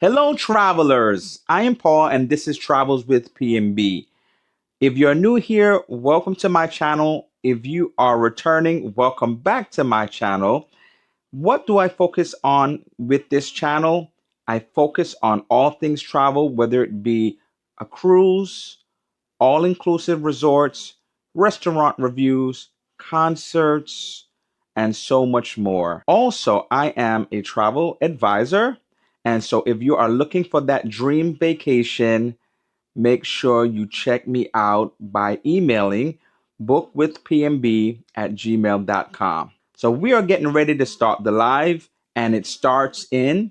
Hello, travelers. I am Paul, and this is Travels with PMB. If you're new here, welcome to my channel. If you are returning, welcome back to my channel. What do I focus on with this channel? I focus on all things travel, whether it be a cruise, all inclusive resorts, restaurant reviews, concerts, and so much more. Also, I am a travel advisor. And so if you are looking for that dream vacation, make sure you check me out by emailing bookwithpmb@gmail.com. So we are getting ready to start the live, and it starts in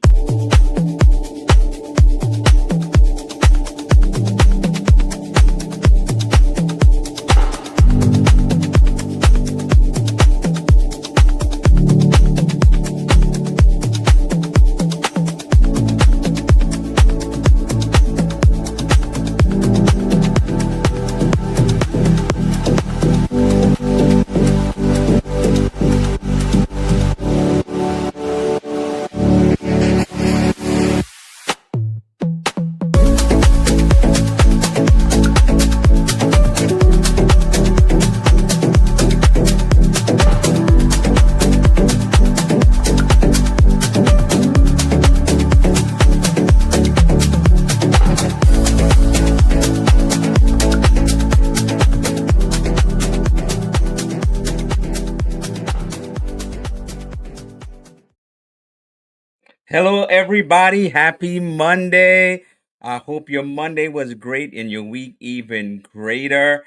Hello, everybody. Happy Monday. I hope your Monday was great and your week even greater.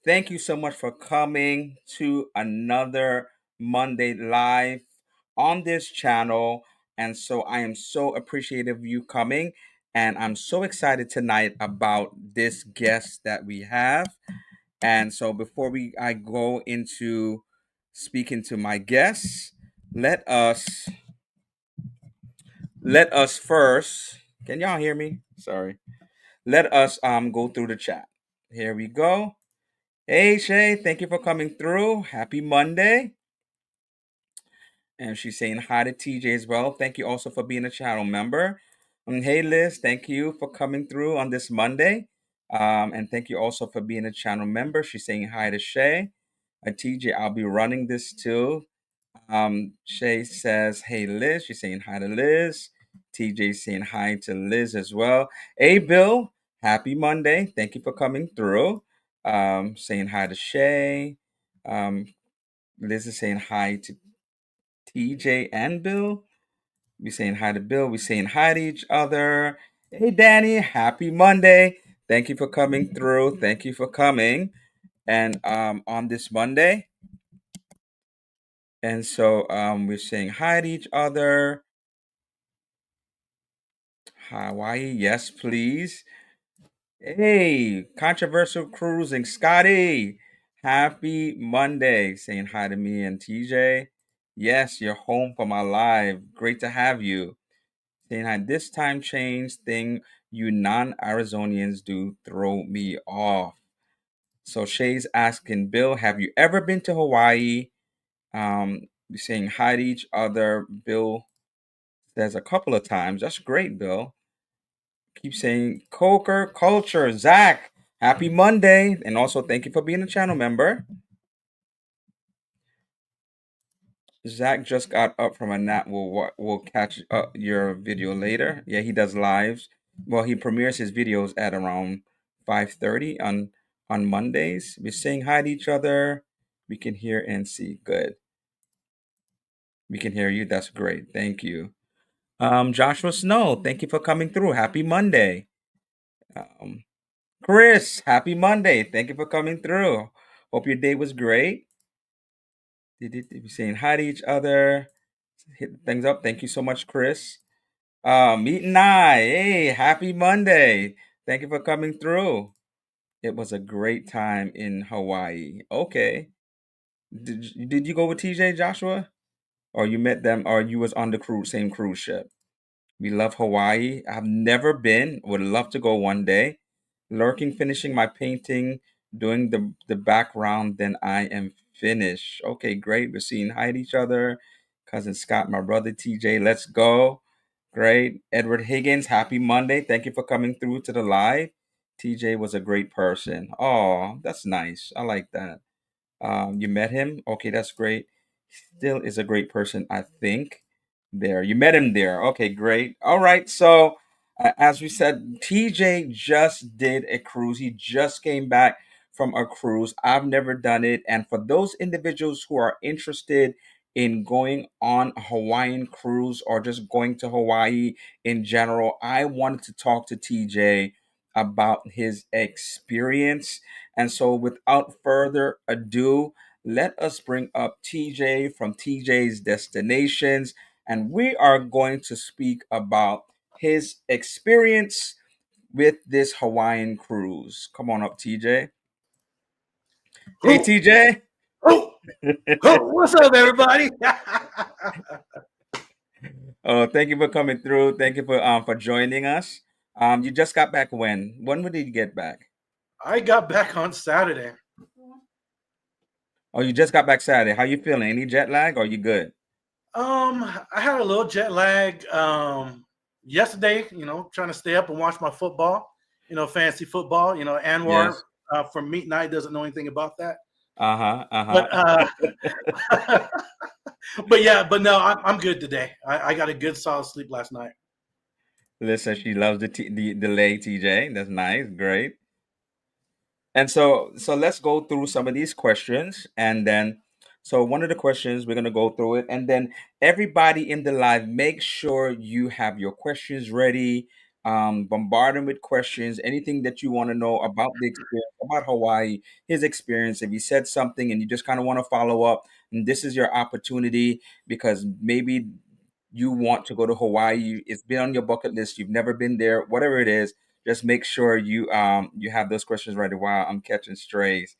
Thank you so much for coming to another Monday Live on this channel. And so I am so appreciative of you coming. And I'm so excited tonight about this guest that we have. And so before I go into speaking to my guests, let us let us first, can y'all hear me? Sorry. Let us go through the chat. Here we go. Hey Shay, thank you for coming through. Happy Monday. And she's saying hi to TJ as well. Thank you also for being a channel member. Hey Liz, thank you for coming through on this Monday. And thank you also for being a channel member. She's saying hi to Shay. TJ, I'll be running this too. Shay says, hey, Liz. She's saying hi to Liz. TJ saying hi to Liz as well. Hey, Bill. Happy Monday. Thank you for coming through. Saying hi to Shay. Liz is saying hi to TJ and Bill. We saying hi to Bill. We saying hi to each other. Hey, Danny. Happy Monday. Thank you for coming through. Thank you for coming. And on this Monday, and so we're saying hi to each other. Hawaii, yes, please. Hey, controversial cruising, Scotty. Happy Monday. Saying hi to me and TJ. Yes, you're home for my live. Great to have you. Saying hi. This time change thing you non-Arizonians do throw me off. So Shay's asking Bill, have you ever been to Hawaii? We're saying hi to each other. Bill says a couple of times. That's great, Bill. Keep saying Coker Culture. Zach, happy Monday. And also thank you for being a channel member. Zach just got up from a nap. We'll catch your video later. Yeah, he does lives. Well, he premieres his videos at around 5:30 on Mondays. We're saying hi to each other. We can hear and see. Good. We can hear you. That's great. Thank you. Joshua Snow, thank you for coming through. Happy Monday. Um, Chris, happy Monday. Thank you for coming through. Hope your day was great. We're saying hi to each other. Hit things up. Thank you so much, Chris. Meet and I. Hey, happy Monday. Thank you for coming through. It was a great time in Hawaii. Okay. Did you go with TJ, Joshua? Or you met them, or you was on the same cruise ship? We love Hawaii. I've never been. Would love to go one day. Lurking, finishing my painting, doing the background, then I am finished. Okay, great. We're seeing hi to each other. Cousin Scott, my brother TJ, let's go. Great. Edward Higgins, happy Monday. Thank you for coming through to the live. TJ was a great person. Oh, that's nice. I like that. You met him? Okay, that's great. Still is a great person, I think. There, you met him there. Okay, great. All right. So, as we said, TJ just did a cruise. He just came back from a cruise. I've never done it. And for those individuals who are interested in going on a Hawaiian cruise or just going to Hawaii in general, I wanted to talk to TJ about his experience. And so, without further ado, let us bring up TJ from TJ's Destinations, and we are going to speak about his experience with this Hawaiian cruise. Come on up, TJ. Hey, Who? TJ. Who? Who? What's up, everybody? Oh, thank you for coming through. Thank you for joining us. You just got back when? When did you get back? I got back on Saturday. Oh, you just got back Saturday. How you feeling? Any jet lag or you good? I had a little jet lag yesterday. Trying to stay up and watch my football. Fancy football. Anwar Yes. from Meat Night doesn't know anything about that. Uh-huh. But Uh-huh. but yeah, but no, I'm good today. I got a good solid sleep last night. Listen, she loves the leg, TJ. That's nice. Great. And so let's go through some of these questions, and then so one of the questions we're gonna go through it, and then everybody in the live, make sure you have your questions ready. Bombard them with questions, anything that you want to know about the experience, about Hawaii, his experience. If he said something and you just kind of want to follow up, and this is your opportunity because maybe you want to go to Hawaii, it's been on your bucket list, you've never been there, whatever it is, just make sure you have those questions ready. Wow, I'm catching strays.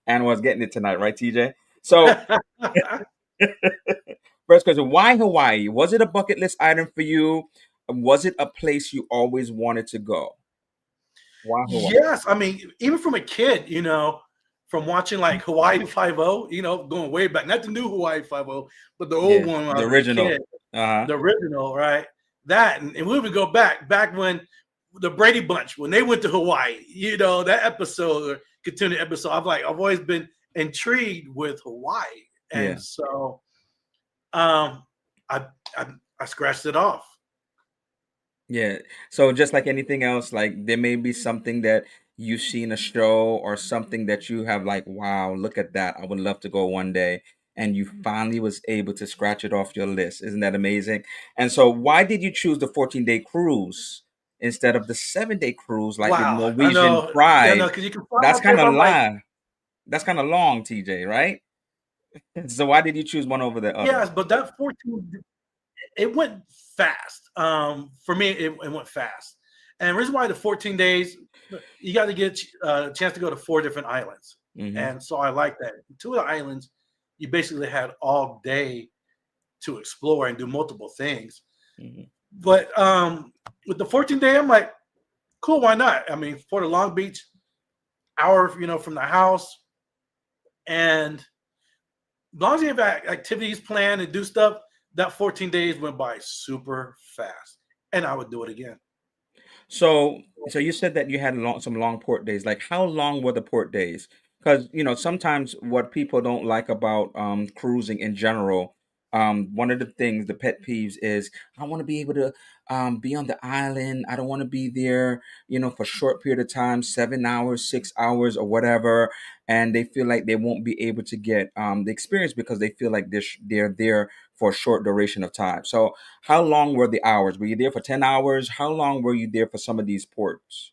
And was getting it tonight, right, TJ? So first question, why Hawaii? Was it a bucket list item for you? Was it a place you always wanted to go? Why Hawaii? Yes, I mean, even from a kid, from watching like Hawaii Five O, going way back, not the new Hawaii Five O, but the old Yeah, one when I the was a kid, original. Uh-huh. the original, right? That and we would go back when the Brady Bunch when they went to Hawaii, that episode or continued episode. I've always been intrigued with Hawaii, Yeah. and so um, I I, I scratched it off. Yeah. So just like anything else, like there may be something that you've seen a show or something that you have like, wow, look at that. I would love to go one day. And you finally was able to scratch it off your list. Isn't that amazing? And so why did you choose the 14-day cruise instead of the 7-day cruise like with Wow, I Norwegian know, Pride? because you can fly That's out there kind of by like. long. That's kind of long, TJ, right? So why did you choose one over the other? Yes, but that 14 it went fast. For me, it went fast. And the reason why the 14 days, you got to get a chance to go to 4 different islands. Mm-hmm. And so I like that. 2 of the islands, you basically had all day to explore and do multiple things. Mm-hmm. But with the 14-day, I'm like, cool, why not? I mean, Port of Long Beach, hour, from the house. And as long as you have activities planned and do stuff, that 14 days went by super fast. And I would do it again. So you said that you had some long port days. Like how long were the port days? Because sometimes what people don't like about cruising in general, one of the things, the pet peeves is I want to be able to be on the island. I don't want to be there, for short period of time, 7 hours, 6 hours, or whatever, and they feel like they won't be able to get the experience because they feel like they're there for a short duration of time. So how long were the hours? Were you there for 10 hours? How long were you there for some of these ports?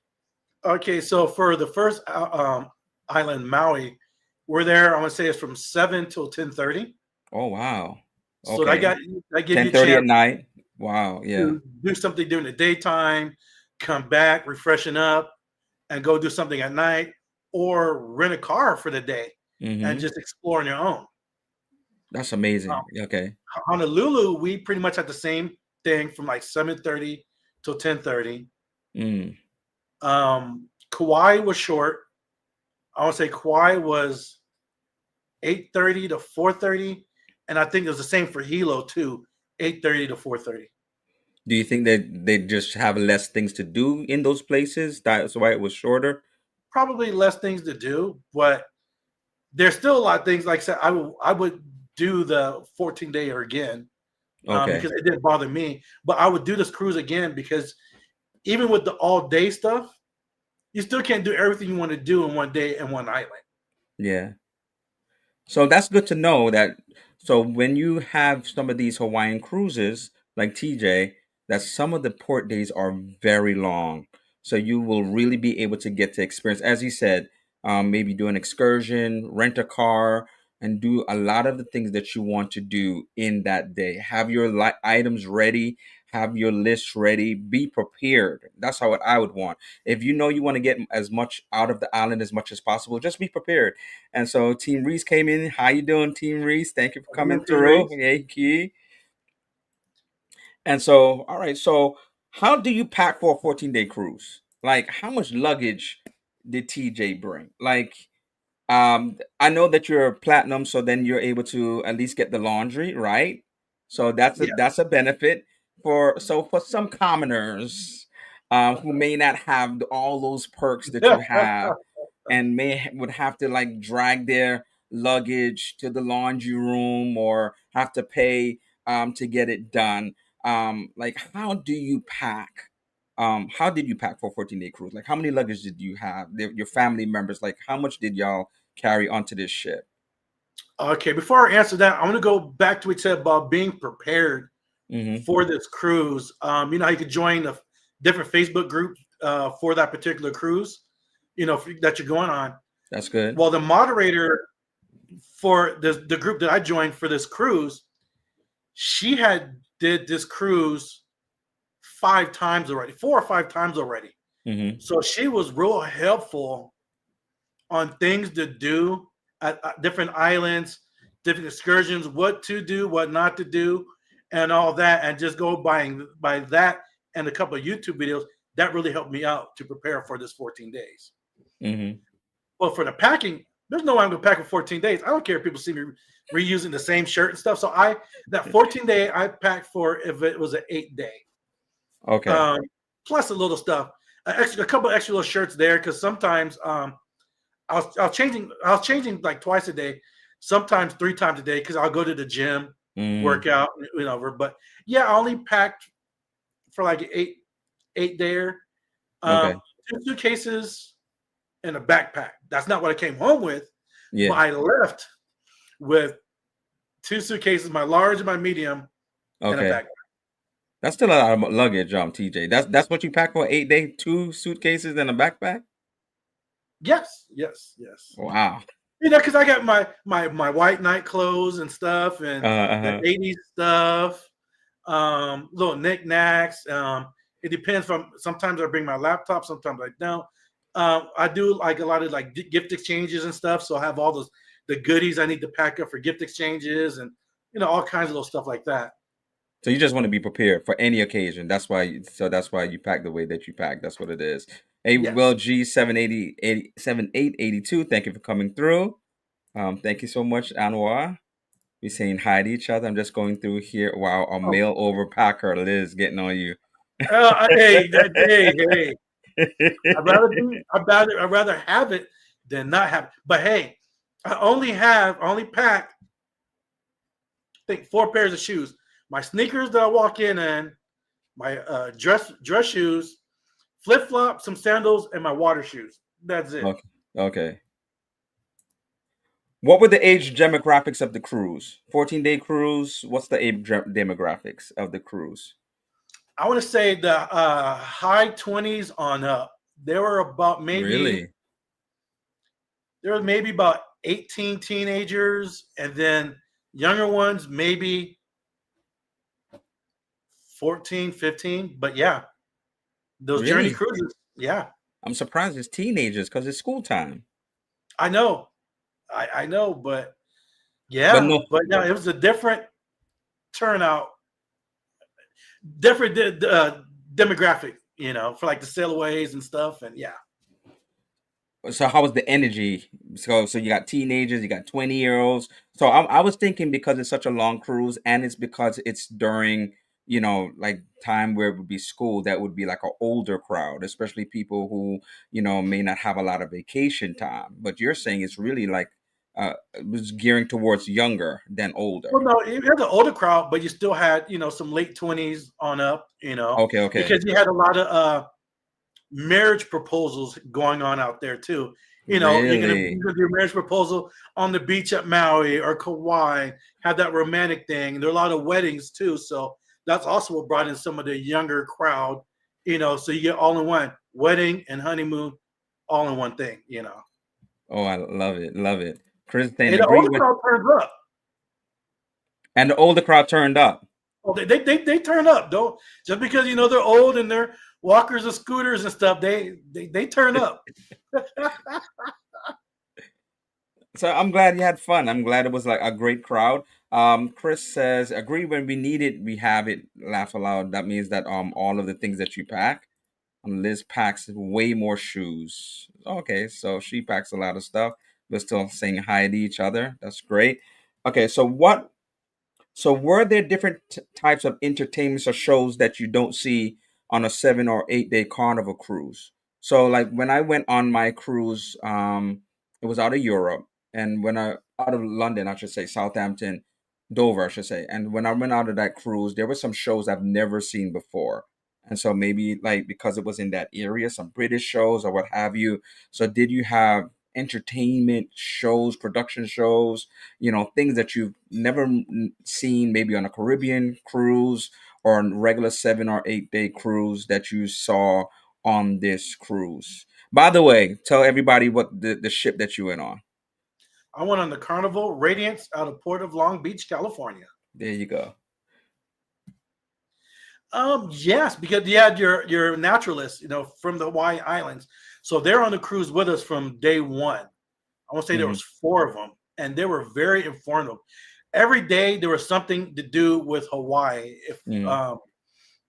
Okay, so for the first island, Maui, we're there. I want to say it's from 7 till 10:30. Oh, wow. So that Okay. got that give you a 10:30 chance at night. Wow. Yeah. to do something during the daytime, come back, refreshen up, and go do something at night, or rent a car for the day and Mm-hmm. just explore on your own. That's Um, amazing. Okay. Honolulu, we pretty much had the same thing from like 7:30 till 10:30. Mm. Kauai was short. I would say Kauai was 8:30 to 4:30, and I think it was the same for Hilo too, 8:30 to 4:30. Do you think that they just have less things to do in those places? That's why it was shorter? Probably less things to do, but there's still a lot of things. Like I said, I would do the 14 day or again, Okay. because it didn't bother me. But I would do this cruise again because even with the all day stuff, you still can't do everything you want to do in one day in one island. Yeah. So that's good to know that. So when you have some of these Hawaiian cruises, like TJ, that some of the port days are very long. So you will really be able to get to experience, as you said, maybe do an excursion, rent a car, and do a lot of the things that you want to do in that day. Have your items ready, have your list ready, be prepared. That's how I would want. If you know you want to get as much out of the island as much as possible, just be prepared. And so Team Reese came in. How you doing, Team Reese? Thank you for coming Again, Team through. Reese. Yay, Key. And so, all right. So, how do you pack for a 14-day cruise? Like, how much luggage did TJ bring? Like, I know that you're platinum, so then you're able to at least get the laundry, right? So that's Yes. a benefit for some commoners, who may not have all those perks that you have, and would have to like drag their luggage to the laundry room or have to pay to get it done. Like how do you pack? How did you pack for a 14-day cruise? Like how many luggage did you have? Your family members, like how much did y'all carry onto this ship? Okay, before I answer that, I want to go back to what you said about being prepared Mm-hmm. for this cruise. You know how you could join the different Facebook groups for that particular cruise, that you're going on. That's good. Well, the moderator for the group that I joined for this cruise, she had did this cruise 5 times already, 4 or 5 times already. Mm-hmm. So she was real helpful on things to do at different islands, different excursions, what to do, what not to do, and all that, and just go by that and a couple of YouTube videos. That really helped me out to prepare for this 14 days. Mm-hmm. Well, for the packing, there's no way I'm gonna pack for 14 days. I don't care if people see me reusing the same shirt and stuff. So that 14 day I packed for if it was an 8 day. Okay. Um, Plus a little stuff, a couple extra little shirts there because sometimes I was changing like twice a day, sometimes 3 times a day because I'll go to the gym, Mm. work out, But yeah, I only packed for like eight there. Okay. 2 suitcases and a backpack. That's not what I came home with, but Yeah. I left with 2 suitcases, my large and my medium, and a Okay. backpack. That's still a lot of luggage, TJ. That's what you pack for an 8 day, 2 suitcases and a backpack? Yes, yes, yes. Wow. Because I got my white night clothes and stuff, and the Uh-huh. '80s stuff, little knickknacks. It depends. From sometimes I bring my laptop, sometimes I don't. I do like a lot of like gift exchanges and stuff, so I have all the goodies I need to pack up for gift exchanges, and all kinds of little stuff like that. So you just want to be prepared for any occasion. That's why you pack the way that you pack. That's what it is. Hey, Yes. well, G 7882. Thank you for coming through. Thank you so much, Anwar. We saying hi to each other. I'm just going through here. Wow, a Oh, mail overpacker, Liz, getting on you. hey. I'd rather have it than not have it. But hey, I only pack, I think 4 pairs of shoes. My sneakers that I walk in, my dress shoes, flip flops, some sandals, and my water shoes. That's it. Okay. Okay. What were the age demographics of the cruise? 14-day cruise. What's the age demographics of the cruise? I want to say the high 20s on up. There were about maybe Really? there was maybe about 18 teenagers, and then younger ones maybe 14, 15. But yeah, those journey Really? cruises. Yeah, I'm surprised it's teenagers because it's school time. I know. I know, but But yeah, no, but yeah, it was a different turnout, different demographic, for like the sailaways and stuff. And yeah, So how was the energy? So you got teenagers, you got 20-year-olds. So I was thinking because it's such a long cruise and it's because it's during, like time where it would be school, that would be like an older crowd, especially people who, may not have a lot of vacation time. But you're saying it's really like it was gearing towards younger than older. Well, no, you had the older crowd, but you still had, some late 20s on up, Okay, okay. because you had a lot of marriage proposals going on out there too. Really? You're gonna do a marriage proposal on the beach at Maui or Kauai, have that romantic thing. There are a lot of weddings too, so that's also what brought in some of the younger crowd. So you get all in one wedding and honeymoon, all in one thing. Oh, I love it. Love it. Chris saying And the agree older with, crowd turns up. and the older crowd turned up. Oh, they turn up. Don't just because they're old and they're walkers and scooters and stuff. They turn up. So I'm glad you had fun. I'm glad it was like a great crowd. Chris says, agree when we need it, we have it. Laugh aloud. That means that all of the things that you pack. Liz packs way more shoes. Okay, so she packs a lot of stuff. We're still saying hi to each other. That's great. Okay, so were there different types of entertainments or shows that you don't see on a 7 or 8 day carnival cruise? So like when I went on my cruise, it was out of Europe, and when I out of London, I should say Southampton, Dover, I should say. And when I went out of that cruise, there were some shows I've never seen before. And so maybe like because it was in that area, some British shows or what have you. So did you have entertainment shows, production shows, things that you've never seen maybe on a Caribbean cruise or a regular 7 or 8 day cruise that you saw on this cruise? By the way, tell everybody what the ship that you went on. I went on the Carnival Radiance out of Port of Long Beach, California. There you go. Yes, because you had your naturalists, from the Hawaii Islands, so they're on the cruise with us from day one. I want to say there Hmm. was four of them, and they were very informative. Every day there was something to do with Hawaii. If Hmm.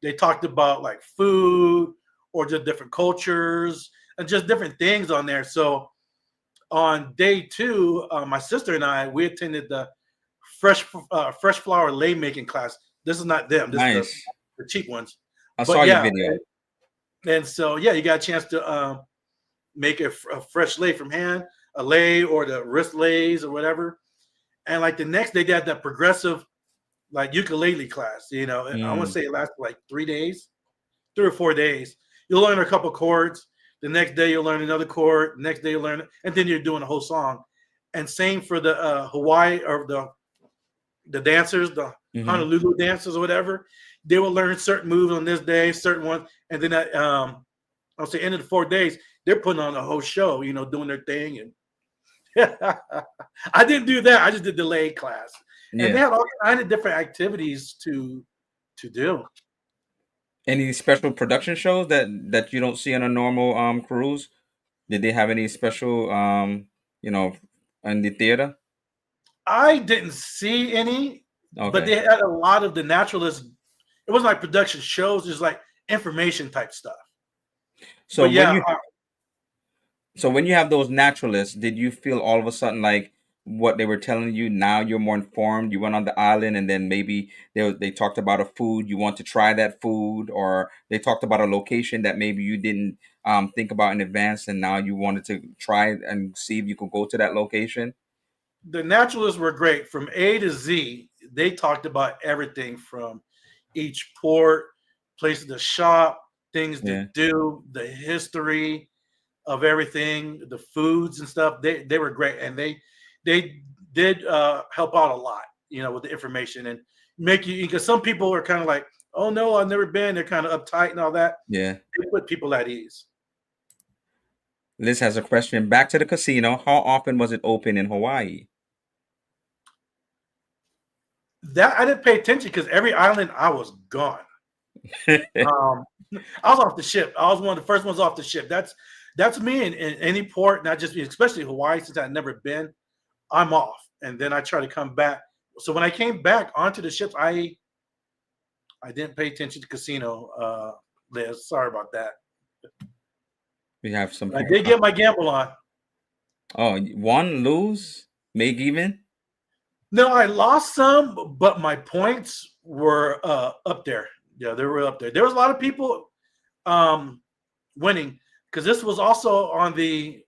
they talked about like food or just different cultures and just different things on there. So on day two, my sister and I we attended the fresh flower lei making class. This is not them. This is the Nice. the cheap ones. I saw But your yeah, video. and so yeah, you got a chance to make a fresh lei from hand, a lei or the wrist lays or whatever. And like the next day, they had that progressive like ukulele class. I want to Mm, say it lasted like 3 days, 3 or 4 days. You'll learn a couple chords. The next day you'll learn another chord. The next day you'll learn, and then you're doing a whole song. And same for the Hawaii or the dancers, the hmm. Honolulu dancers or whatever. They will learn certain moves on this day, certain ones, and then I'll say end of the 4 days, they're putting on a whole show, doing their thing. And I didn't do that. I just did the lay class, and they Yeah. had all kinds of different activities to do. Any special production shows that you don't see on a normal cruise? Did they have any special you know in the theater? I didn't see any, but Okay. they had a lot of the naturalists. It wasn't like production shows, just like information type stuff. So But when yeah, you so when you have those naturalists, did you feel all of a sudden like what they were telling you now you're more informed? You went on the island and then maybe they talked about a food, you want to try that food, or they talked about a location that maybe you didn't think about in advance and now you wanted to try it and see if you could go to that location? the naturalists were great from A to Z. They talked about everything from each port, places to shop, things to Yeah. do, the history of everything, the foods and stuff. They were great, and they did help out a lot, with the information and make you because some people are kind of like, oh no, I've never been. They're kind of uptight and all that. Yeah. They put people at ease. Liz has a question. Back to the casino. How often was it open in Hawaii? That I didn't pay attention because every island I was gone. Um, I was off the ship. I was one of the first ones off the ship. That's me in any port, not just especially Hawaii, since I'd never been. I'm off, and then I try to come back. So when I came back onto the ships, I didn't pay attention to casino. Liz, sorry about that. We have some But I people. did get my gamble on. Oh, one lose, make even. No, I lost some, but my points were up there. Yeah, they were up there. There was a lot of people um, winning because this was also on the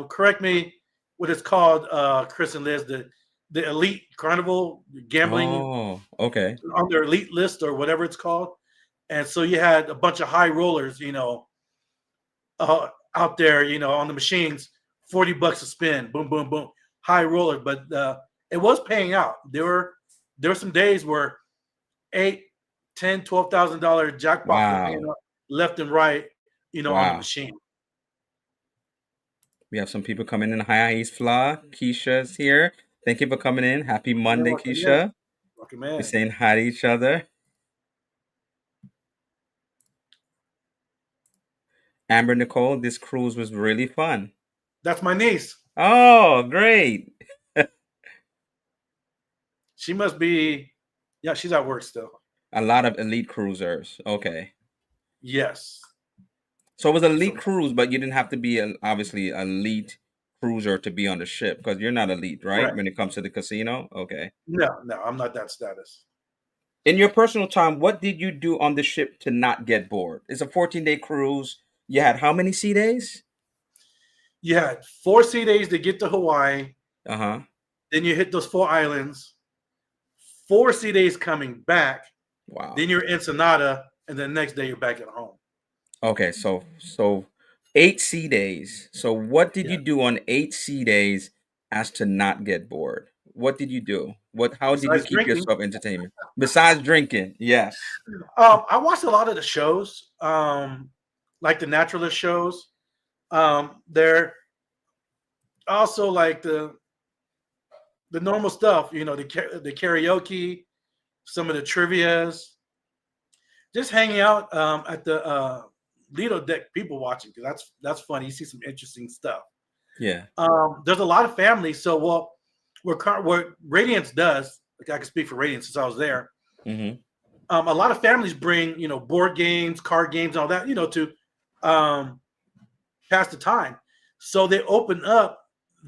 correct me what it's called, Chris and Liz, the elite carnival gambling Oh, okay. on their elite list or whatever it's called. And so you had a bunch of high rollers, out there, on the machines, $40 a spin, boom, boom, boom, high roller. But it was paying out. There were some days where eight, $10,000, $12,000 jackpots were paying Wow. out left and right, on the Wow. machine. We have some people coming in. Hi, East Flaw. Keisha's here. Thank you for coming in. Happy Yeah, Monday, welcome in. Keisha. Welcome We're in. saying hi to each other. Amber Nicole, this cruise was really fun. That's my niece. Oh, great. She must be, yeah, she's at work still. A lot of elite cruisers. Okay. Yes. So it was a elite So cruise, but you didn't have to be obviously elite cruiser to be on the ship because you're not elite, right? correct. When it comes to the casino. Okay. No, no, I'm not that status. In your personal time, what did you do on the ship to not get bored? It's a 14-day cruise. You had how many sea days? You had 4 sea days to get to Hawaii. Uh-huh. Then you hit those 4 islands. 4 sea days coming back. Wow. Then you're in Ensenada, and then the next day you're back at home. Okay, so 8 sea days. So what did Yeah. you do on 8 sea days as to not get bored? What did you do? How did you Besides keep drinking, yourself entertainment? Besides drinking, yes. I watched a lot of the shows, like the naturalist shows. They're also like the normal stuff, the karaoke, some of the trivia's, just hanging out at the Lido deck, people watching because that's funny. You see some interesting stuff. Yeah. There's a lot of families. So what Radiance does, like I can speak for Radiance since I was there. Mm-hmm. A lot of families bring board games, card games, all that to um, pass the time. So they open up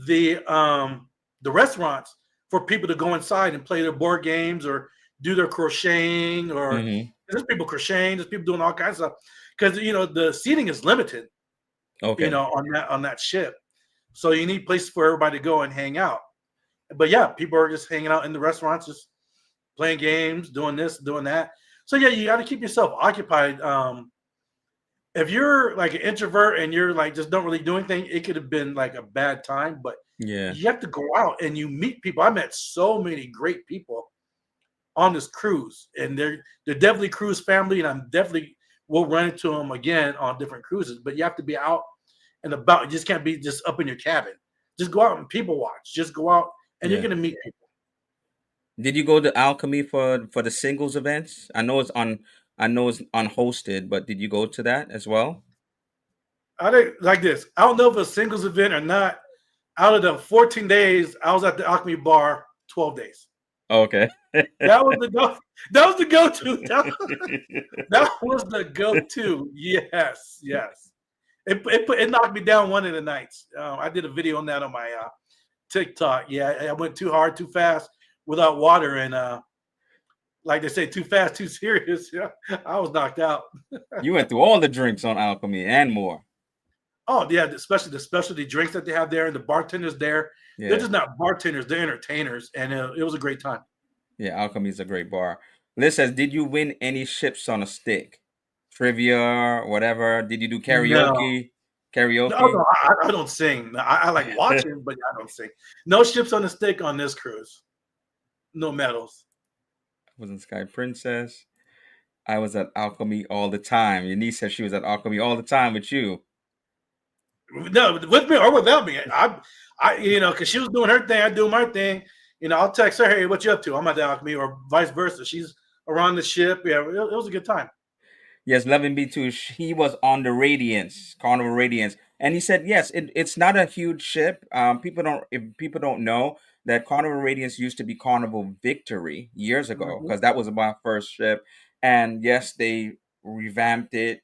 the restaurants for people to go inside and play their board games or do their crocheting or Mm-hmm. there's people crocheting, there's people doing all kinds of stuff because the seating is limited, Okay. on that ship. So you need places for everybody to go and hang out. But yeah, people are just hanging out in the restaurants, just playing games, doing this, doing that. So yeah, you got to keep yourself occupied. If you're like an introvert and you're like just don't really do anything, it could have been like a bad time. But Yeah. you have to go out and you meet people. I met so many great people on this cruise, and they're definitely cruise family, and I'm definitely will run into them again on different cruises. But you have to be out and about. You just can't be just up in your cabin. Just go out and people watch. Just go out and you're Yeah. gonna meet people. Did you go to Alchemy for the singles events? I know it's unhosted, but did you go to that as well? I think like this. I don't know if it's a singles event or not. Out of the 14 days, I was at the Alchemy bar 12 days. Okay. That was the go. That was the go-to. That was the go-to. Yes, yes. It knocked me down one of the nights. I did a video on that on my TikTok. Yeah, I went too hard, too fast without water, and like they say, too fast, too serious. Yeah, I was knocked out. You went through all the drinks on Alchemy and more. Oh yeah, especially the specialty drinks that they have there, and the bartenders there. They're Yeah. just not bartenders; they're entertainers, and it was a great time. Yeah, Alchemy is a great bar. Liz says, did you win any ships on a stick? Trivia, whatever. Did you do No, karaoke? no, Karaoke? no, I don't sing. I like watching, but I don't sing. No ships on the stick on this cruise. No medals. Was in Sky Princess. I was at Alchemy all the time. Your niece said she was at Alchemy all the time with you. No, with me or without me. Because she was doing her thing, I do my thing. I'll text her, hey, what you up to? I'm at the Alchemy, or vice versa. She's around the ship. Yeah, it was a good time. Yes, Levin B2, he was on the Radiance, Carnival Radiance. And he said, yes, it's not a huge ship. If people don't know that Carnival Radiance used to be Carnival Victory years ago, Mhm. because that was my first ship. And yes, they revamped it,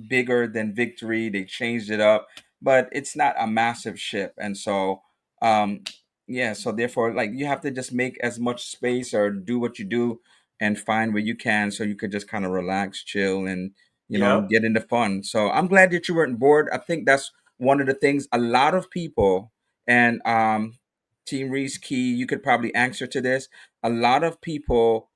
bigger than Victory. They changed it up. but it's not a massive ship. And so um yeah, so therefore, like, you have to just make as much space or do what you do and find where you can, so you could just kind of relax, chill, and Yep. get into fun. So I'm glad that you weren't bored. I think that's one of the things a lot of people, and Team Reese Key, you could probably answer to this. A lot of people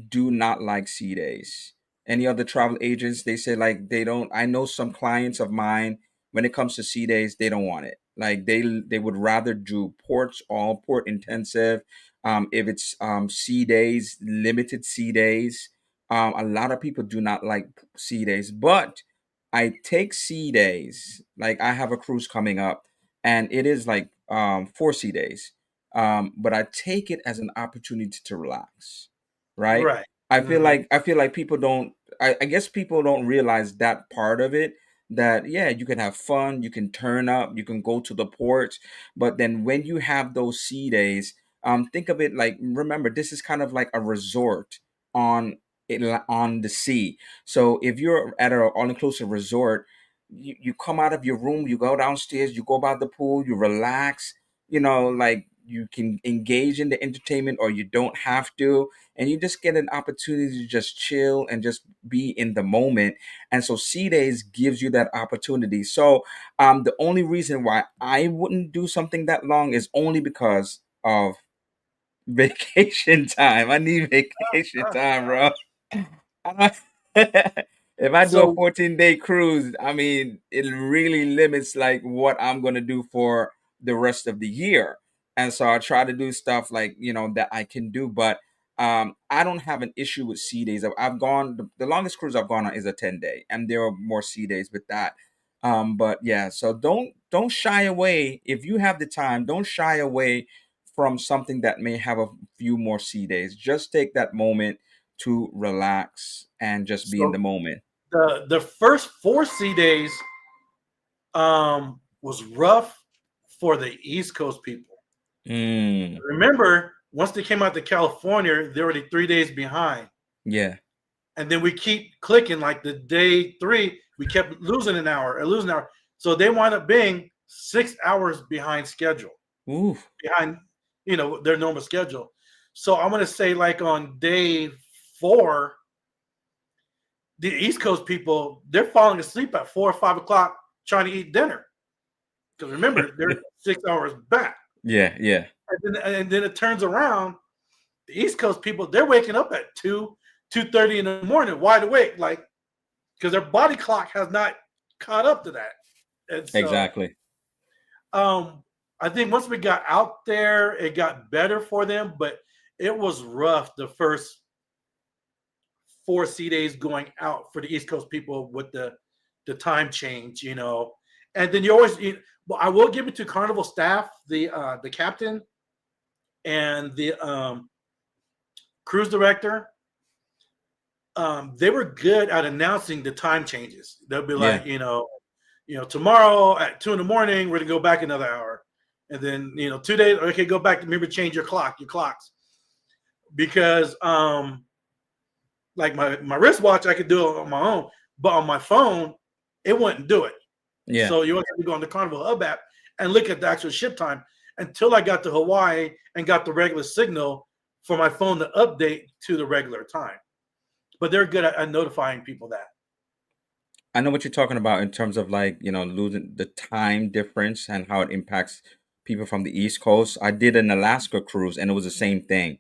do not like sea days. Any other travel agents, they say, like, they don't. I know some clients of mine, when it comes to sea days, they don't want it. Like, they would rather do ports, all port intensive. If it's sea days, limited sea days. A lot of people do not like sea days, but I take sea days. Like, I have a cruise coming up, and it is like 4 sea days. But I take it as an opportunity to relax, right? Right. I feel Hmm. like people don't. I guess people don't realize that part of it. That, yeah, you can have fun, you can turn up, you can go to the ports, but then when you have those sea days, think of it like, remember, this is kind of like a resort on on the sea. So if you're at an all-inclusive resort, you come out of your room, you go downstairs, you go by the pool, you relax, like, you can engage in the entertainment, or you don't have to, and you just get an opportunity to just chill and just be in the moment. And so sea days gives you that opportunity. So the only reason why I wouldn't do something that long is only because of vacation time. I need vacation time, bro. I if I do a So 14-day cruise, I mean, it really limits like what I'm gonna do for the rest of the year. And so I try to do stuff like, that I can do, but I don't have an issue with sea days. I've gone, the longest cruise I've gone on is a 10-day, and there are more sea days with that. But yeah, so don't shy away if you have the time. Don't shy away from something that may have a few more sea days. Just take that moment to relax and just be in the so moment. the first 4 sea days was rough for the East Coast people. Mm, Remember, once they came out to California, they're already 3 days behind. yeah. And then we keep clicking, like the day three, we kept losing an hour or losing an hour. So they wind up being 6 hours behind schedule, Ooh. behind, their normal schedule. So I'm gonna say, like, on day four, the East Coast people, they're falling asleep at 4 or 5 o'clock trying to eat dinner. Because remember, they're 6 hours back. Yeah, yeah. And then it turns around, the East Coast people, they're waking up at 2:30 in the morning, wide awake, like, because their body clock has not caught up to that. And so Exactly. um I think once we got out there, it got better for them, but it was rough the first 4 sea days going out for the East Coast people with the time change. And then well, I will give it to Carnival staff, the captain and the cruise director. They were good at announcing the time changes. They'll be Yeah. like, tomorrow at 2 in the morning, we're gonna go back another hour, and then 2 days. Okay, go back. Remember, change your clocks, because like my wristwatch, I could do it on my own, but on my phone, it wouldn't do it. Yeah. So you have to go on the Carnival Hub app and look at the actual ship time until I got to Hawaii and got the regular signal for my phone to update to the regular time. But they're good at notifying people that. I know what you're talking about in terms of, like, losing the time difference and how it impacts people from the East Coast. I did an Alaska cruise, and it was the same thing.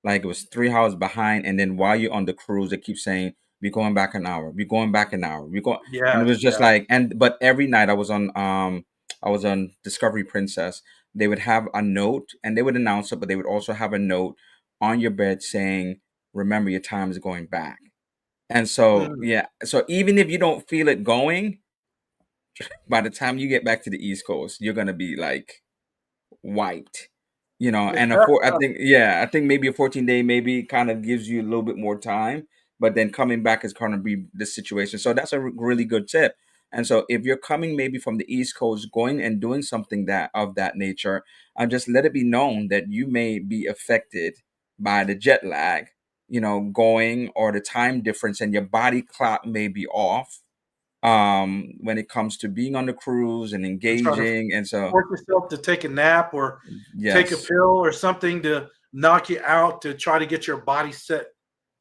Like, it was 3 hours behind, and then while you're on the cruise, it keeps saying, "We're going back an hour. We're going back an hour. We're going," and it Yes, was just yes. like, but every night I was on Discovery Princess. They would have a note, and they would announce it, but they would also have a note on your bed saying, "Remember, your time is going back." And so, Mm. yeah, so even if you don't feel it going, by the time you get back to the East Coast, you're gonna be like wiped, and I think, yeah, I think maybe a 14-day maybe kind of gives you a little bit more time, but then coming back is gonna be the situation. So that's a really good tip. And so if you're coming maybe from the East Coast, going and doing something that of that nature, just let it be known that you may be affected by the jet lag, going, or the time difference, and your body clock may be off, when it comes to being on the cruise and And try to engaging. And so, force yourself to take a nap or take a yes, pill or something to knock you out to try to get your body set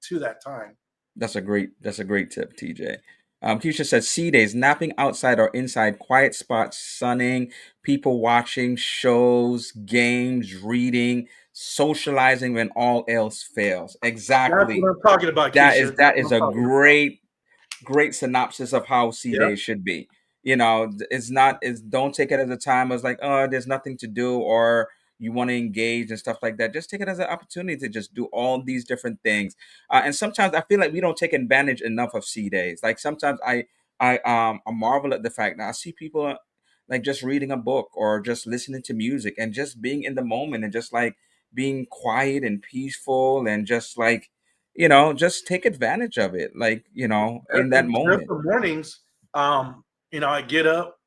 to that time. that's a great tip, TJ. Keisha says sea days, napping outside or inside, quiet spots, sunning, people watching shows, games, reading, socializing when all else fails. That's what Exactly. I'm talking about, That is Keisha. That's that what is I'm a talking about. great synopsis of how C Yep. days should be. It's not it's don't take it as a time as like, oh, there's nothing to do, or you want to engage and stuff like that. Just take it as an opportunity to just do all these different things. And sometimes I feel like we don't take advantage enough of C days. Like sometimes I marvel at the fact that I see people like just reading a book or just listening to music and just being in the moment and just like being quiet and peaceful and just like just take advantage of it, like, in that There's moment. some mornings, I get up,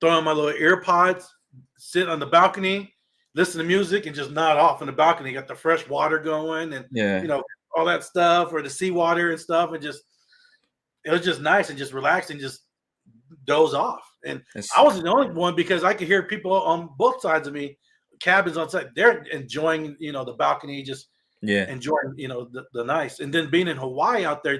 throw on my little ear pods, sit on the balcony, listen to music, and just nod off on the balcony. Got the fresh water going, and Yeah. all that stuff, or the seawater and stuff, and just it was just nice and just relaxing, just doze off. And I It's wasn't the only one because I could hear people on both sides of me, cabins on site. They're enjoying, the balcony, just yeah, enjoying, the nice. And then being in Hawaii out there,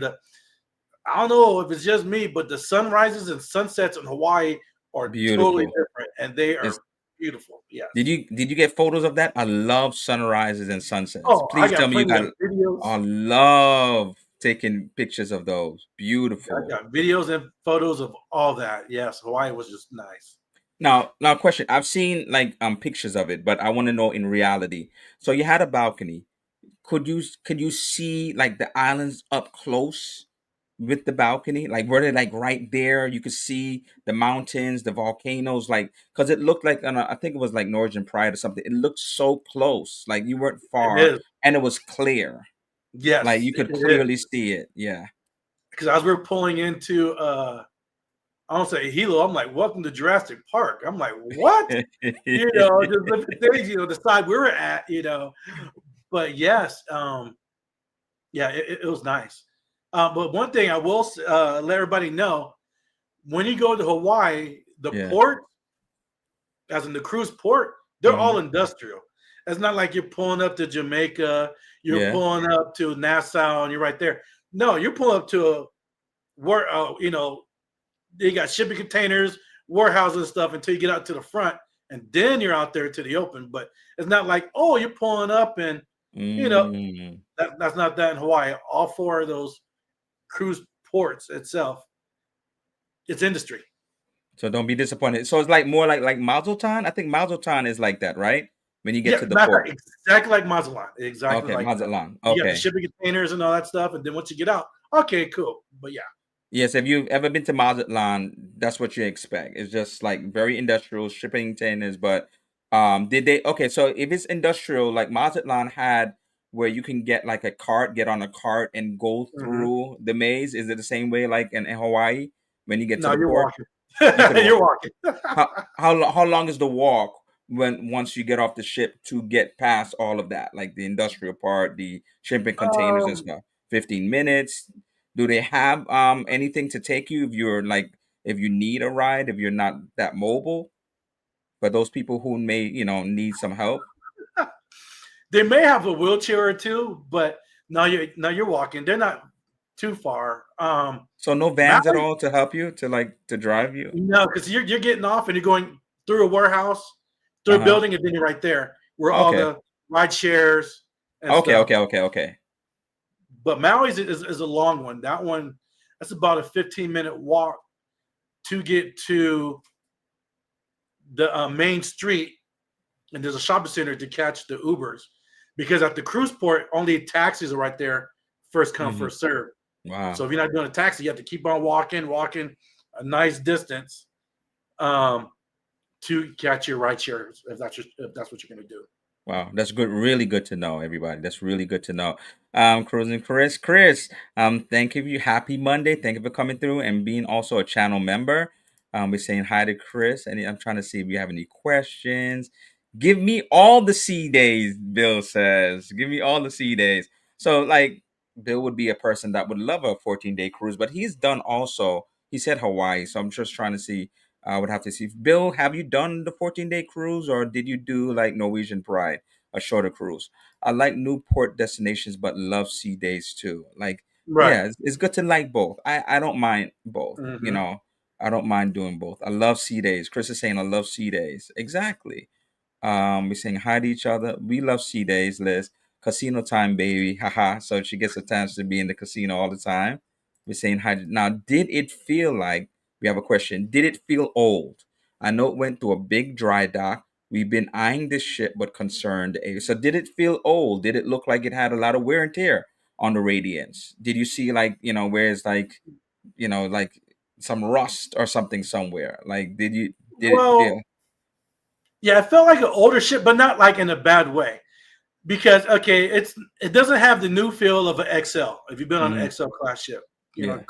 I don't know if it's just me, but the sunrises and sunsets in Hawaii are totally beautiful. different, and they It's are beautiful. Yes. did you get photos of that? I love sunrises and sunsets. Oh, I Please tell got me you plenty got. of videos. I love taking pictures of those. I Beautiful. got videos and photos of all that. Yes, Hawaii was just nice. Now, question. I've seen like pictures of it, but I want to know in reality. So you had a balcony. Could you see like the islands up close with the balcony? Like were they like right there? You could see the mountains, the volcanoes, like because it looked like I think it was like Northern Pride or something. It looked so close, like you weren't It far, is. and it was clear, like Yes, you could it is. clearly see it. Yeah. Because as we are pulling into I don't say Hilo, I'm like, welcome to Jurassic Park. I'm like, what? Just look at things, the side we were at, But yes, yeah, it was nice. But one thing I will let everybody know, when you go to Hawaii, the Yeah. port, as in the cruise port, they're all Hmm. industrial. It's not like you're pulling up to Jamaica, you're Yeah. pulling up to Nassau, and you're right there. No, you're pulling up to a where they got shipping containers, warehouses, and stuff until you get out to the front, and then you're out there to the open. But it's not like, oh, you're pulling up and you know Mm. that's not that in Hawaii. All four of those cruise ports itself, it's industry. So don't be disappointed. So it's like more like Mazeltan. I think Mazeltan is like that, right? When you get Yeah, to the matter of port. fact, exactly like Mazatlan, exactly Okay, like that. Mazatlan. You got the Okay. shipping containers and all that stuff, and then once you get out, okay, cool. But yeah, Yes, if you've ever been to Mazatlan, that's what you expect. It's just like very industrial shipping containers. But did they okay, so if it's industrial, like Mazatlan had where you can get like a cart, get on a cart and go hmm through the maze. Is it the same way like in Hawaii when you get to no, the you're port? walking. You could walk. You're walking. How long is the walk when once you get off the ship to get past all of that, like the industrial part, the shipping containers and um, stuff? 15 minutes. Do they have anything to take you if you're like if you need a ride, if you're not that mobile? But those people who may need some help. they may have a wheelchair or two, but now you're walking. They're not too far. So no vans at Maui, all to help you to drive you. no, because you're getting off and you're going through a warehouse, through Uh a huh. building, and then you're right there where all Okay. the ride shares and Okay. stuff. Okay. Okay. Okay. But Maui's is a long one. That one, that's about a 15-minute walk to get to the main street, and there's a shopping center to catch the Ubers, because at the cruise port, only taxis are right there, first come, Hmm. first serve. Wow. So if you're not doing a taxi, you have to keep on walking a nice distance um, to catch your ride shares if that's what you're going to do. Wow, that's good. Really good to know, everybody. That's really good to know. Cruising Chris, thank you. Happy Monday. Thank you for coming through and being also a channel member. We're saying hi to Chris, and I'm trying to see if you have any questions. Give me all the C days, Bill says. Give me all the C days. So, like, Bill would be a person that would love a 14-day cruise, but he's done also He said Hawaii, so I'm just trying to see. I would have to see. Bill, have you done the 14-day cruise, or did you do like Norwegian Pride, a shorter cruise? I like Newport destinations, but love sea days too. Like, Right. yeah, it's good to like both. I don't mind both. You Hmm. know, I don't mind doing both. I love sea days. Chris is saying I love sea days. Exactly. We're saying hi to each other. We love sea days, Liz. Casino time, baby. Haha. So she gets a chance to be in the casino all the time. We're saying hi. Now, did it feel like, we have a question, did it feel old? I know it went through a big dry dock. We've been eyeing this ship, but concerned. So, did it feel old? Did it look like it had a lot of wear and tear on the radiance? Did you see, like, where it's like, like some rust or something somewhere? Like, did it feel? Well, yeah, it felt like an older ship, but not like in a bad way. Because okay, it doesn't have the new feel of an XL. If you've been on an Mhm. XL class ship, you know,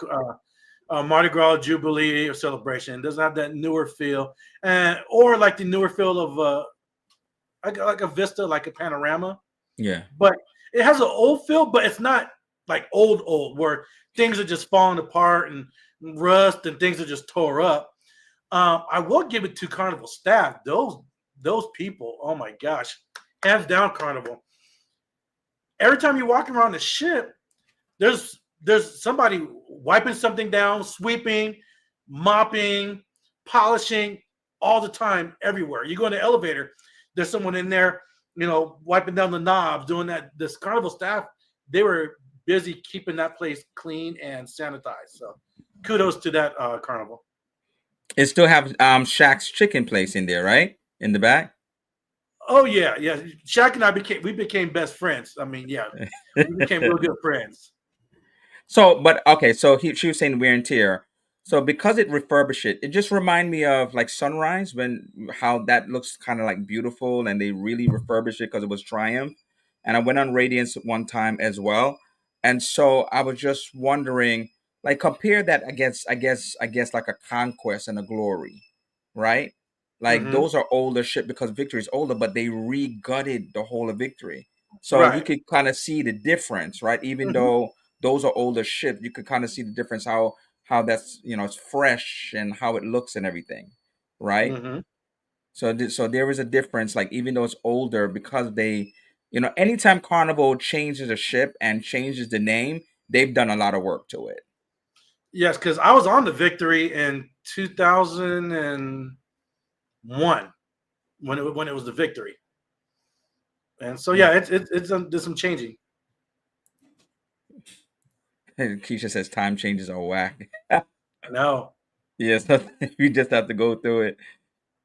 Yeah, Mardi Gras Jubilee or celebration, it doesn't have that newer feel, and or like the newer feel of like a Vista, like a Panorama. yeah. But it has an old feel, but it's not like old where things are just falling apart and rust and things are just tore up. I will give it to Carnival staff. Those people, oh my gosh, hands down, Carnival. Every time you walk around the ship, there's somebody wiping something down, sweeping, mopping, polishing all the time, everywhere. You go in the elevator, there's someone in there, wiping down the knobs, doing that. This Carnival staff, they were busy keeping that place clean and sanitized. So kudos to that Carnival. It still have Shaq's chicken place in there, right? In the back. Oh yeah, yeah. Shaq and I became best friends. I mean, yeah, we became real good friends. So, but okay, so she was saying wear and tear. So because it refurbished it, it just remind me of like Sunrise, when how that looks kind of like beautiful, and they really refurbished it because it was Triumph. And I went on Radiance one time as well, and so I was just wondering, like, compare that against, I guess like a Conquest and a Glory, right? Like Hmm. those are older ship because Victory is older, but they re-gutted the whole of Victory, so you Right. could kind of see the difference, right? Even Hmm. though those are older ships, you could kind of see the difference, how that's, it's fresh and how it looks and everything, right? Hmm. So there is a difference, like even though it's older, because they, anytime Carnival changes a ship and changes the name, they've done a lot of work to it. Yes, because I was on the Victory in 2001 when it was the Victory, and so Mm. yeah, there's some changing. Keisha says time changes are whack. I know. Yes. You just have to go through it.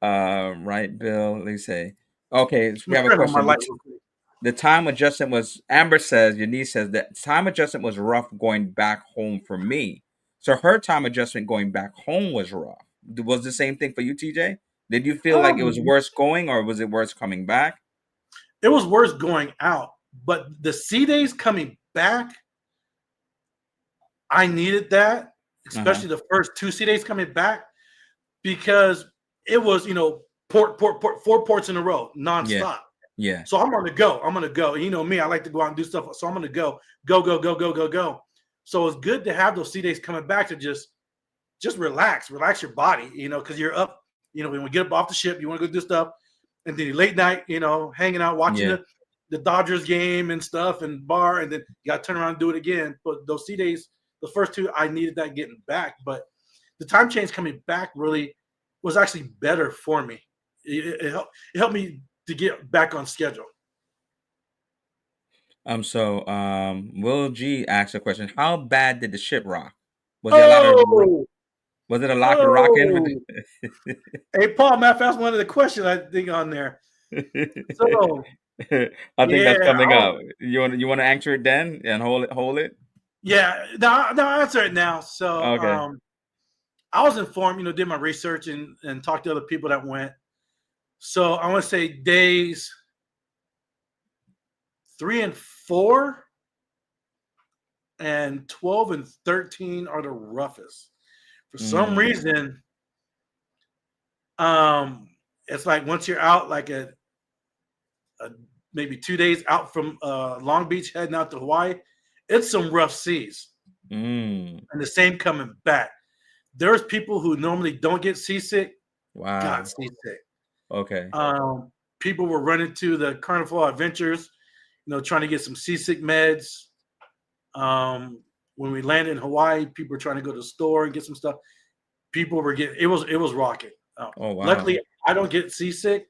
Right, Bill, let me say, okay, so I'm we gonna have a turn on my question. light real quick. The time adjustment was, Amber says, your niece says that time adjustment was rough going back home for me. So her time adjustment going back home was rough. Was the same thing for you, TJ? Did you feel like it was Um, worse going, or was it worse coming back? it was worse going out, but the C days coming back, I needed that, Uh-huh. especially the first two C days coming back because it was port, four ports in a row, Yeah. nonstop. Yeah. So I'm gonna go. I'm gonna go. And you know me, I like to go out and do stuff. So I'm gonna go. So it's good to have those C days coming back to just relax your body, because you're up. When we get up off the ship, you want to go do stuff, and then late night, hanging out, watching Yeah. the Dodgers game and stuff, and bar, and then you got to turn around and do it again. But those C days, the first two, I needed that getting back, but the time change coming back really was actually better for me. It helped me to get back on schedule. Will G asked a question. How bad did the ship rock? Was there a lot of Oh, was it a lot of rocking with oh. Hey, Paul, matter of fact, that's one of the questions I think on there. So, I think that's yeah, coming up. You want to answer it then and hold it? yeah. Now I'll answer it now. So, Okay. I was informed, did my research and talked to other people that went. So, I want to say days 3 and 4 and 12 and 13 are the roughest. For some Mm, reason, um, it's like once you're out, like a maybe 2 days out from Long Beach, heading out to Hawaii, it's some rough seas, mm. and the same coming back. there's people who normally don't get seasick got Wow. seasick. Okay. People were running to the Carnival Adventures, trying to get some seasick meds. When we landed in Hawaii, people were trying to go to the store and get some stuff. People were getting it was rocking. Oh wow. Luckily, I don't get seasick.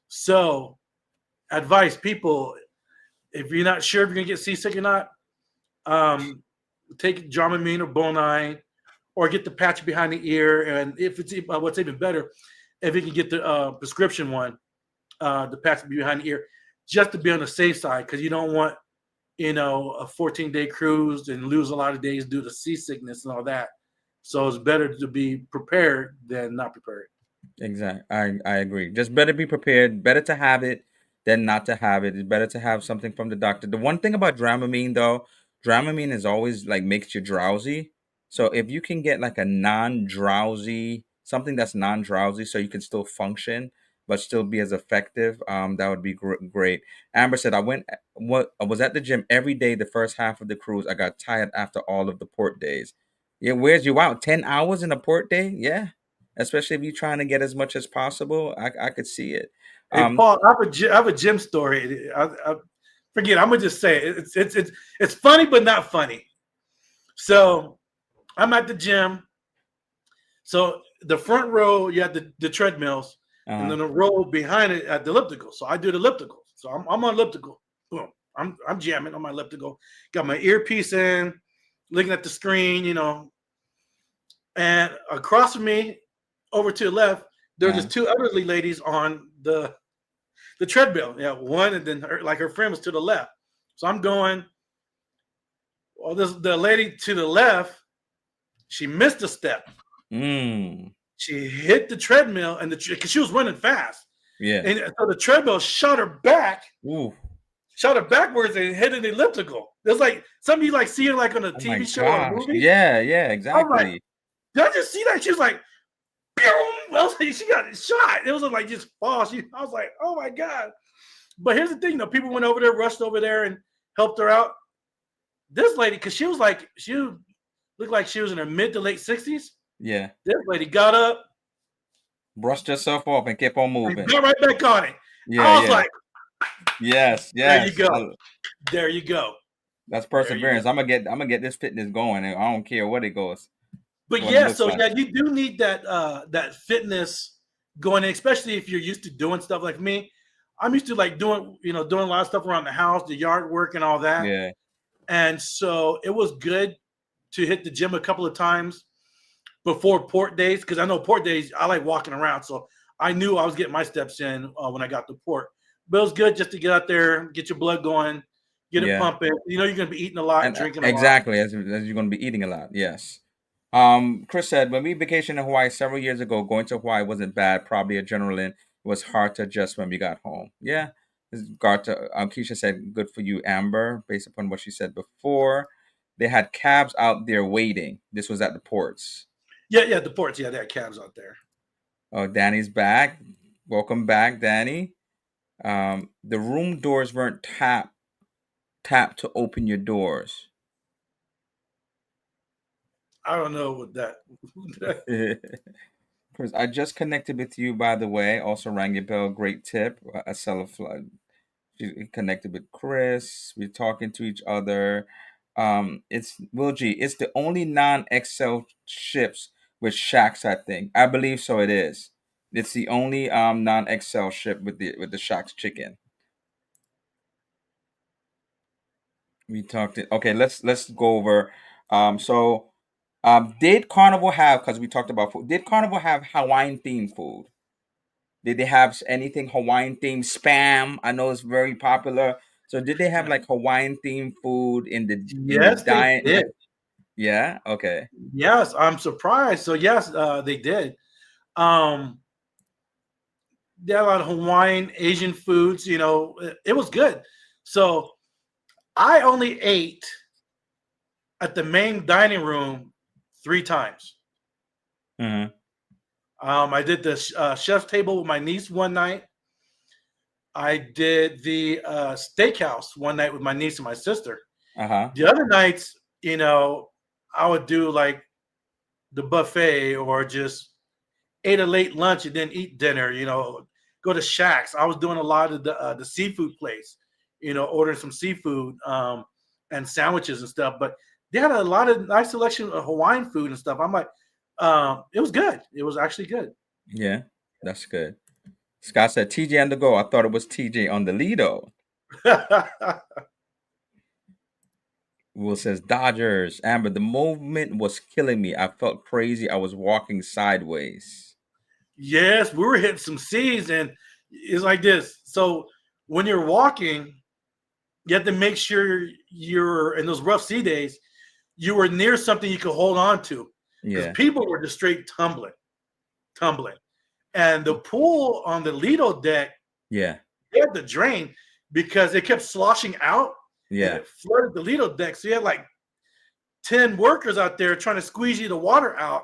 So, advice, people, if you're not sure if you're gonna get seasick or not, um, take Dramamine or Bonine, or get the patch behind the ear. And if it's what's even better, if you can get the prescription one, the patch behind the ear, just to be on the safe side, because you don't want a 14-day cruise and lose a lot of days due to seasickness and all that. So it's better to be prepared than not prepared. Exactly. I agree. Just better be prepared. Better to have it than not to have it. It's better to have something from the doctor. The one thing about Dramamine though, Dramamine is always like makes you drowsy. So if you can get like a non-drowsy, something that's non-drowsy so you can still function but still be as effective, that would be great. Amber said I was at the gym every day the first half of the cruise. I got tired after all of the port days. Yeah, wears you out. 10 hours in a port day? Yeah, especially if you're trying to get as much as possible. I could see it. Hey, Um, Paul, I have a gym story. I forget. I'm gonna just say it. It's funny, but not funny. So I'm at the gym. So the front row, you have the treadmills, and uh, then the row behind it at the elliptical. So I do the elliptical. So I'm on elliptical. Boom. I'm jamming on my elliptical. Got my earpiece in, looking at the screen, and across from me, over to the left, there's uh, just two elderly ladies on the treadmill. Yeah, one, and then her friend was to the left. So I'm going. Well, the lady to the left, she missed a step. mm, She hit the treadmill, and because she was running fast, yeah. and so the treadmill shot her back, Ooh. shot her backwards, and hit an elliptical. It's like something you like seeing like on a Oh my TV show or a gosh. movie. Yeah, yeah, I'm like, exactly. did I just see that? She was like, boom! I was like, she got shot. It was like just fall. I was like, oh my god. But here's the thing, people went over there, rushed over there, and helped her out. This lady, because she looked like she was in her mid to late 60s. Yeah. This lady got up Brushed yourself off and kept on and moving. got right back on it. Yeah, I was yeah. like, Yes, there you yes. go. There you go. That's There you go. perseverance. I'm gonna get this fitness going, and I don't care what it goes, But what it yeah, looks so like. yeah, you do need that fitness going in, especially if you're used to doing stuff like me. I'm used to like doing a lot of stuff around the house, the yard work and all that. Yeah. And so it was good to hit the gym a couple of times before port days, because I know port days I like walking around, so I knew I was getting my steps in when I got to port. But it was good just to get out there, get your blood going, get it Yeah. pumping. You're going to be eating a lot and And drinking a lot. exactly as you're going to be eating a lot. Yes. Chris said when we vacationed in Hawaii several years ago, going to Hawaii wasn't bad. Probably adrenaline. It was hard to adjust when we got home. Yeah. Keisha said, "Good for you, Amber." Based upon what she said before, they had cabs out there waiting. This was at the ports. Yeah, the ports. Yeah, they had cabs out there. Oh, Danny's back. Welcome back, Danny. The room doors weren't tapped to open your doors. I don't know what that. Chris, I just connected with you, by the way. Also rang your bell. Great tip. A seller flood. She connected with Chris. We're talking to each other. It's Will G. It's the only non-XL ships with shacks. I think. I believe so. It is. It's the only non-XL ship with the shacks chicken. We talked it. Okay, let's go over. So, did Carnival have? Because we talked about food. Did Carnival have Hawaiian themed food? Did they have anything Hawaiian themed? Spam, I know it's very popular. So, did they have like Hawaiian themed food in the Yes, they diet? did. Yeah. Okay. Yes, I'm surprised. So yes, they did. Um, they had a lot of Hawaiian, Asian foods. It was good. So I only ate at the main dining room 3 times. Mm-hmm. I did the chef's table with my niece one night. I did the steakhouse one night with my niece and my sister. Uh huh. The other nights, I would do like the buffet or just ate a late lunch and then eat dinner. Go to Shacks. I was doing a lot of the seafood place. Ordering some seafood and sandwiches and stuff. But they had a lot of nice selection of Hawaiian food and stuff. I'm like, it was good. It was actually good. Yeah, that's good. Scott said TJ on the go. I thought it was TJ on the Lido. Will says Dodgers. Amber, the movement was killing me. I felt crazy. I was walking sideways. Yes, we were hitting some C's, and it's like this. So when you're walking, you have to make sure you're in those rough sea days. You were near something you could hold on to, because Yeah, people were just straight tumbling. And the pool on the Lido deck, yeah, they had to drain because it kept sloshing out and yeah. it flooded the Lido deck. So you had like 10 workers out there trying to squeeze the water out.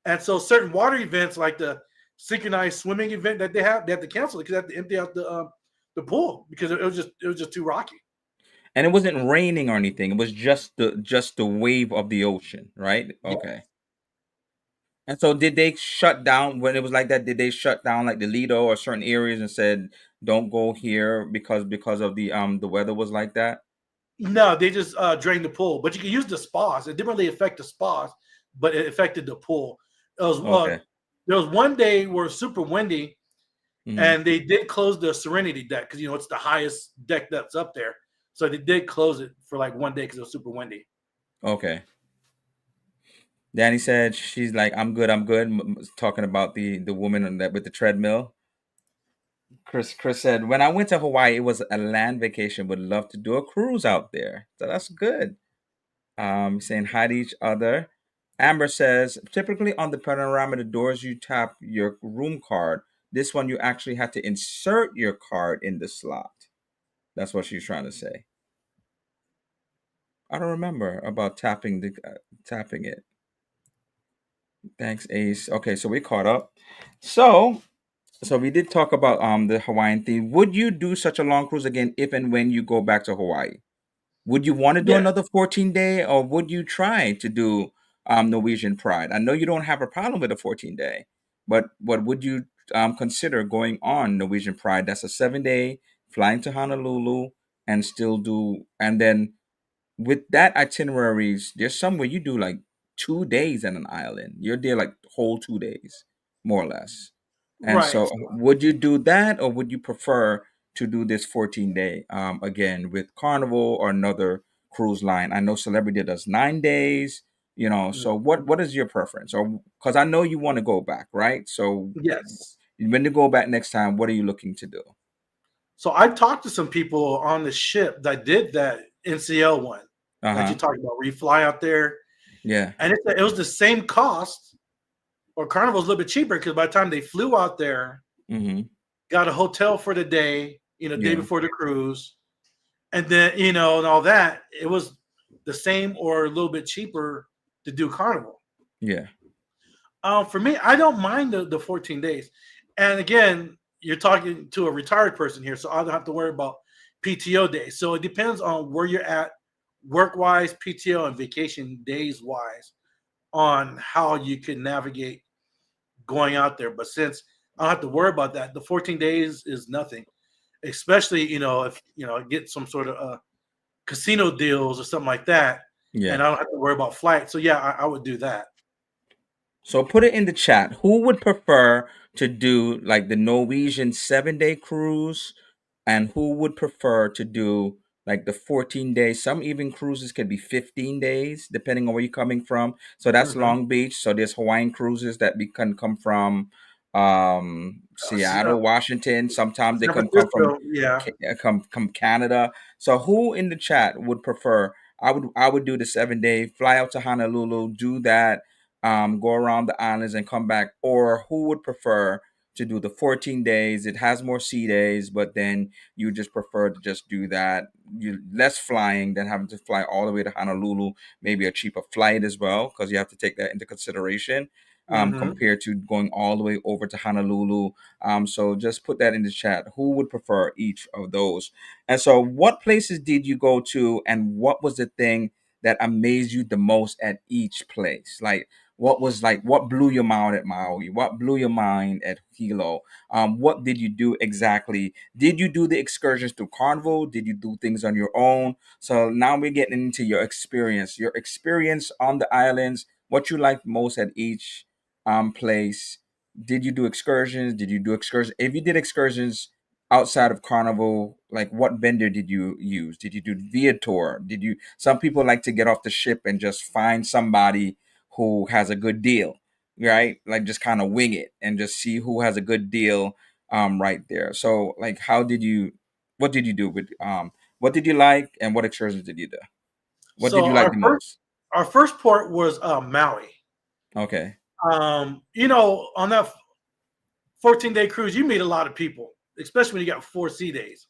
And so certain water events, like the synchronized swimming event that they had to cancel it because they had to empty out the pool because it was just too rocky. And it wasn't raining or anything. It was just the wave of the ocean, right? Yeah. Okay. And so did they shut down when it was like that? Did they shut down like the Lido or certain areas and said don't go here because of the weather was like that? No, they just drained the pool, but you can use the spas. It didn't really affect the spas, but it affected the pool. It was Okay. there was one day where it was super windy, Hmm. and they did close the Serenity deck because it's the highest deck that's up there. So they did close it for like one day because it was super windy. Okay. Danny said she's like, I'm good, I'm good. Talking about the woman on that with the treadmill. Chris said, when I went to Hawaii, it was a land vacation. Would love to do a cruise out there. So that's good. Saying hi to each other. Amber says, typically on the panorama, the doors you tap your room card. This one you actually had to insert your card in the slot. That's what she's trying to say. I don't remember about tapping it. Thanks, Ace. Okay, so we caught up. So so we did talk about the Hawaiian theme. Would you do such a long cruise again if and when you go back to Hawaii? Would you want to do Yeah. another 14-day, or would you try to do Norwegian Pride? I know you don't have a problem with a 14-day, but what would you consider going on Norwegian Pride? That's a 7-day flying to Honolulu and still do, and then with that itineraries, there's some where you do like 2 days in an island. You're there like whole 2 days, more or less. And Right. so, would you do that, or would you prefer to do this 14-day again with Carnival or another cruise line? I know Celebrity does 9 days. So Mhm. what is your preference? Or because I know you want to go back, right? So Yes. when you go back next time, what are you looking to do? So I talked to some people on the ship that did that NCL one Uh that you huh. talked about, where you fly out there, Yeah. and it was the same cost, or Carnival's a little bit cheaper because by the time they flew out there, Mm-hmm. got a hotel for the day, day Yeah. before the cruise, and then and all that, it was the same or a little bit cheaper to do Carnival. Yeah. For me, I don't mind the 14 days. And again, you're talking to a retired person here, so I don't have to worry about PTO days. So it depends on where you're at, work wise, PTO, and vacation days wise, on how you can navigate going out there. But since I don't have to worry about that, the 14 days is nothing. Especially, if I get some sort of casino deals or something like that, and Yeah. I don't have to worry about flights. So yeah, I would do that. So put it in the chat. Who would prefer to do like the Norwegian 7-day cruise, and who would prefer to do like the 14 days? Some even cruises can be 15 days, depending on where you're coming from. So that's Mm-hmm. Long Beach. So there's Hawaiian cruises that can come from Uh, Seattle, Washington. Sometimes they San come from Francisco, yeah. come Canada. So who in the chat would prefer? I would do the 7-day, fly out to Honolulu, do that, go around the islands and come back, or who would prefer to do the 14 days? It has more sea days, but then you just prefer to just do that. You less flying than having to fly all the way to Honolulu, maybe a cheaper flight as well, because you have to take that into consideration. Hmm. Compared to going all the way over to Honolulu. So just put that in the chat. Who would prefer each of those? And so, what places did you go to, and what was the thing that amazed you the most at each place? Like, What was like, what blew your mind at Maui? What blew your mind at Hilo? What did you do exactly? Did you do the excursions through Carnival? Did you do things on your own? So now we're getting into your experience on the islands, what you liked most at each place. Did you do excursions? Did you do excursions? If you did excursions outside of Carnival, like what vendor did you use? Did you do via tour? Did you? Some people like to get off the ship and just find somebody who has a good deal, right? Like just kind of wing it and just see who has a good deal right there. So like what did you do with what did you like and what excursions did you do? What did So you like the most? our first port was Maui. Okay. On that 14-day cruise, you meet a lot of people, especially when you got 4 sea days.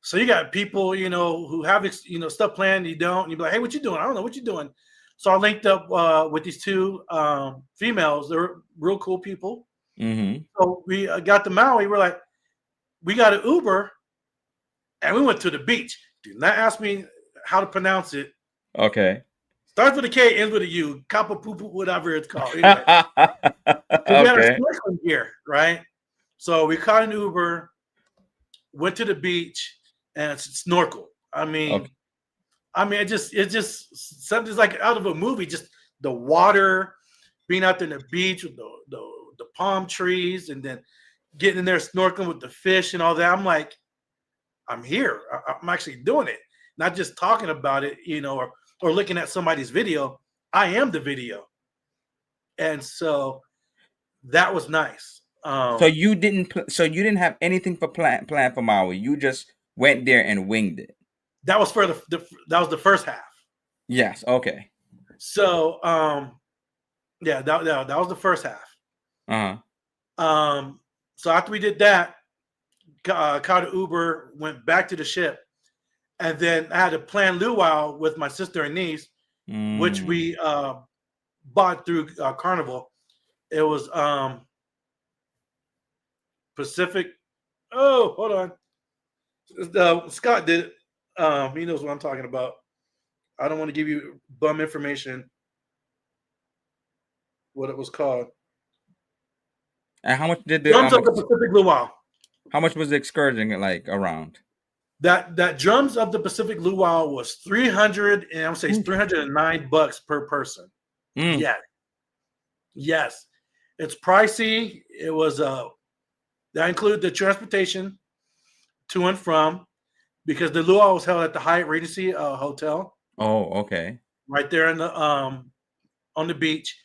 So you got people, who have stuff planned, you don't, and you be like, hey, what you doing? I don't know what you doing. So I linked up with these two females. They're real cool people. Mm-hmm. So we got to Maui. We're like, we got an Uber, and we went to the beach. Do not ask me how to pronounce it. Okay. Starts with a K, ends with a U. Kapapupu, whatever it's called. Anyway, so we had our Okay. snorkeling gear, right? So we caught an Uber, went to the beach, and snorkel. Okay. It just something's like out of a movie. Just the water, being out there in the beach with the palm trees, and then getting in there snorkeling with the fish and all that. I'm like, I'm here. I'm actually doing it, not just talking about it, or looking at somebody's video. I am the video, and so that was nice. So you didn't have anything for plan for Maui. You just went there and winged it. That was for that was the first half. Yes. Okay. So yeah, that was the first half. Uh-huh. So after we did that, caught an Uber, went back to the ship, and then I had to plan luau with my sister and niece, which Mm. we bought through Carnival. It was Pacific. Oh, hold on. Scott did it. He knows what I'm talking about. I don't want to give you bum information. What it was called? And how much did Drums of the Pacific Luau. how much was the excursion like around? That Drums of the Pacific Luau was 300, and I would say it's $309 per person. Mm. Yeah, yes, it's pricey. It was that included the transportation to and from, because the luau was held at the Hyatt Regency Hotel Oh, okay. right there in the on the beach,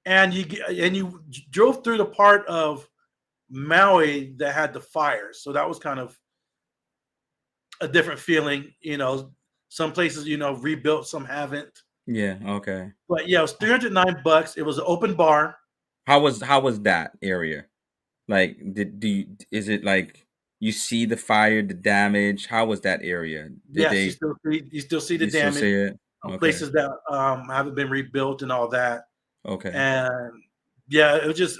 and you drove through the part of Maui that had the fires, so that was kind of a different feeling. Some places rebuilt, some haven't. Yeah. Okay. But yeah, it was $309. It was an open bar. How was that area? Like, is it like you see the fire, the damage? How was that area? Did Yes, they you still see the you still damage see it? of Okay. places that haven't been rebuilt and all that. Okay. And yeah, it was just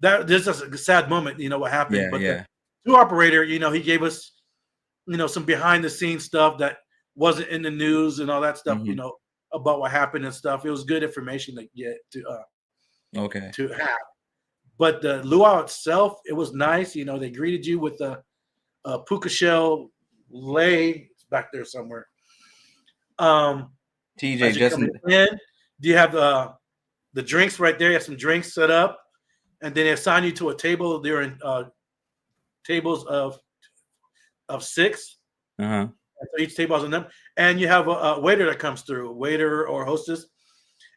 that this is a sad moment. What happened, Yeah. but the Yeah. tour operator, he gave us some behind the scenes stuff that wasn't in the news and all that stuff. Mm-hmm. About what happened and stuff. It was good information to get Okay. to have. But the luau itself, it was nice. They greeted you with a puka shell lei. It's back there somewhere. TJ As you're just coming in, do you have the drinks right there? You have some drinks set up, and then they assign you to a table. They're in tables of 6. uh-huh. So each table has a number, and you have a waiter that comes through, waiter or hostess,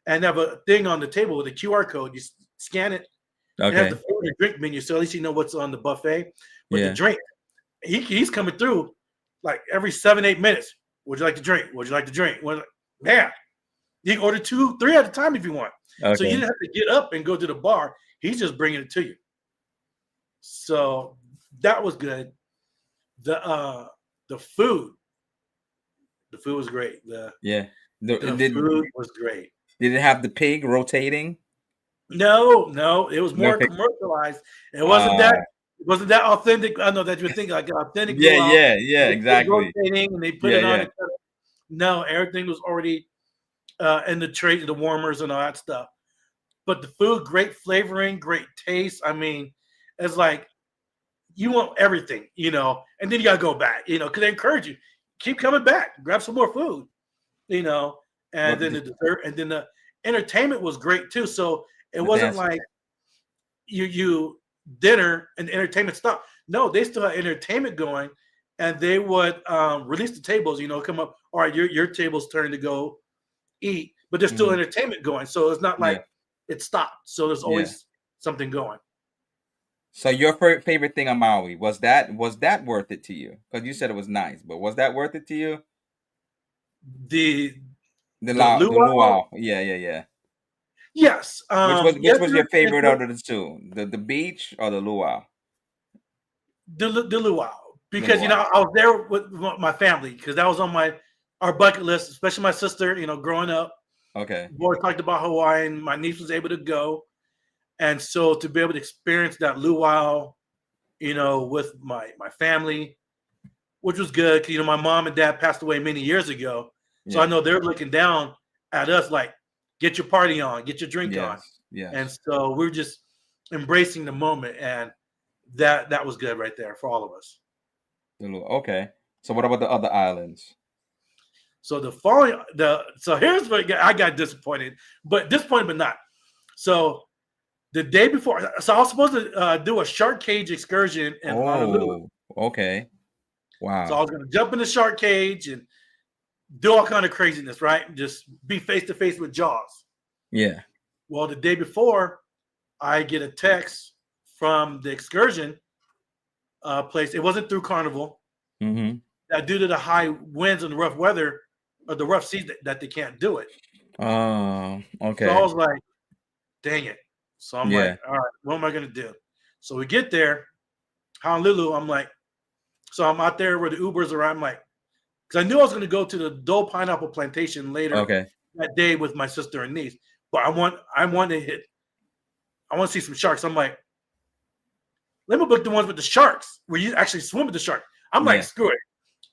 and they have a thing on the table with a QR code. You scan it. It has the Okay. food and drink menu, so at least you know what's on the buffet. But the Yeah. drink, he's coming through like every 7-8 minutes. Would you like to drink? Would you like to drink? Man, you can order 2, 3 at a time if you want. So you Okay. didn't have to get up and go to the bar. He's just bringing it to you. So that was good. The food, was great. Yeah. The food was great. Did it have the pig rotating? No, it was No more pig. commercialized. It wasn't that. Uh, It wasn't that authentic. I know that you would think like an authentic yeah, luau. yeah, yeah, The pig exactly. rotating and they put Yeah, it on. yeah. No, everything was already in the tray, the warmers and all that stuff. but the food, great flavoring, great taste. I mean, it's like you want everything, and then you gotta go back, because they encourage you, keep coming back, grab some more food, you know, and What then the dessert, and then the entertainment was great too. So it the wasn't dancers? like you dinner and the entertainment stopped. No, they still had entertainment going, and they would release the tables. Come up. All right, your table's turn to go eat, but there's still Hmm. entertainment going. So it's not Yeah, like it stopped. So there's yeah. always something going. So your favorite thing on Maui, was that worth it to you? Because you said it was nice, but was that worth it to you? The the The luau, luau. Yeah, yeah, yeah. yes, Which yes, was your favorite out of the two? The beach or the luau? the luau, The because luau. I was there with my family because that was on our bucket list, especially my sister. Growing up, Okay. we talked about Hawaiian. My niece was able to go, and so to be able to experience that luau, with my family, which was good. 'Cause, my mom and dad passed away many years ago, so I Yeah. know they're looking down at us like, get your party on, get your drink on, Yes. and Yes. so we're just embracing the moment, and that was good right there for all of us. The luau. Okay. So what about the other islands? So so here's what I got disappointed, but not. So the day before, so I was supposed to do a shark cage excursion in Honolulu. Oh, okay. So I Wow. was going to jump in the shark cage and do all kind of craziness, right? Just be face to face with Jaws. Yeah. Well, the day before, I get a text from the excursion place. It wasn't through Carnival. Mm-hmm. That due to the high winds and the rough weather or the rough seas, that they can't do it. Oh, So I okay. was like, dang it. So I'm like, Yeah. all right, what am I going to do? So we get there, Honolulu. I'm like, so I'm out there where the Ubers are. I'm like, because I knew I was going to go to the Dole Pineapple Plantation later Okay. that day with my sister and niece. But I want to see some sharks. I'm like, let me book the ones with the sharks where you actually swim with the shark. I'm like, Yeah. screw it.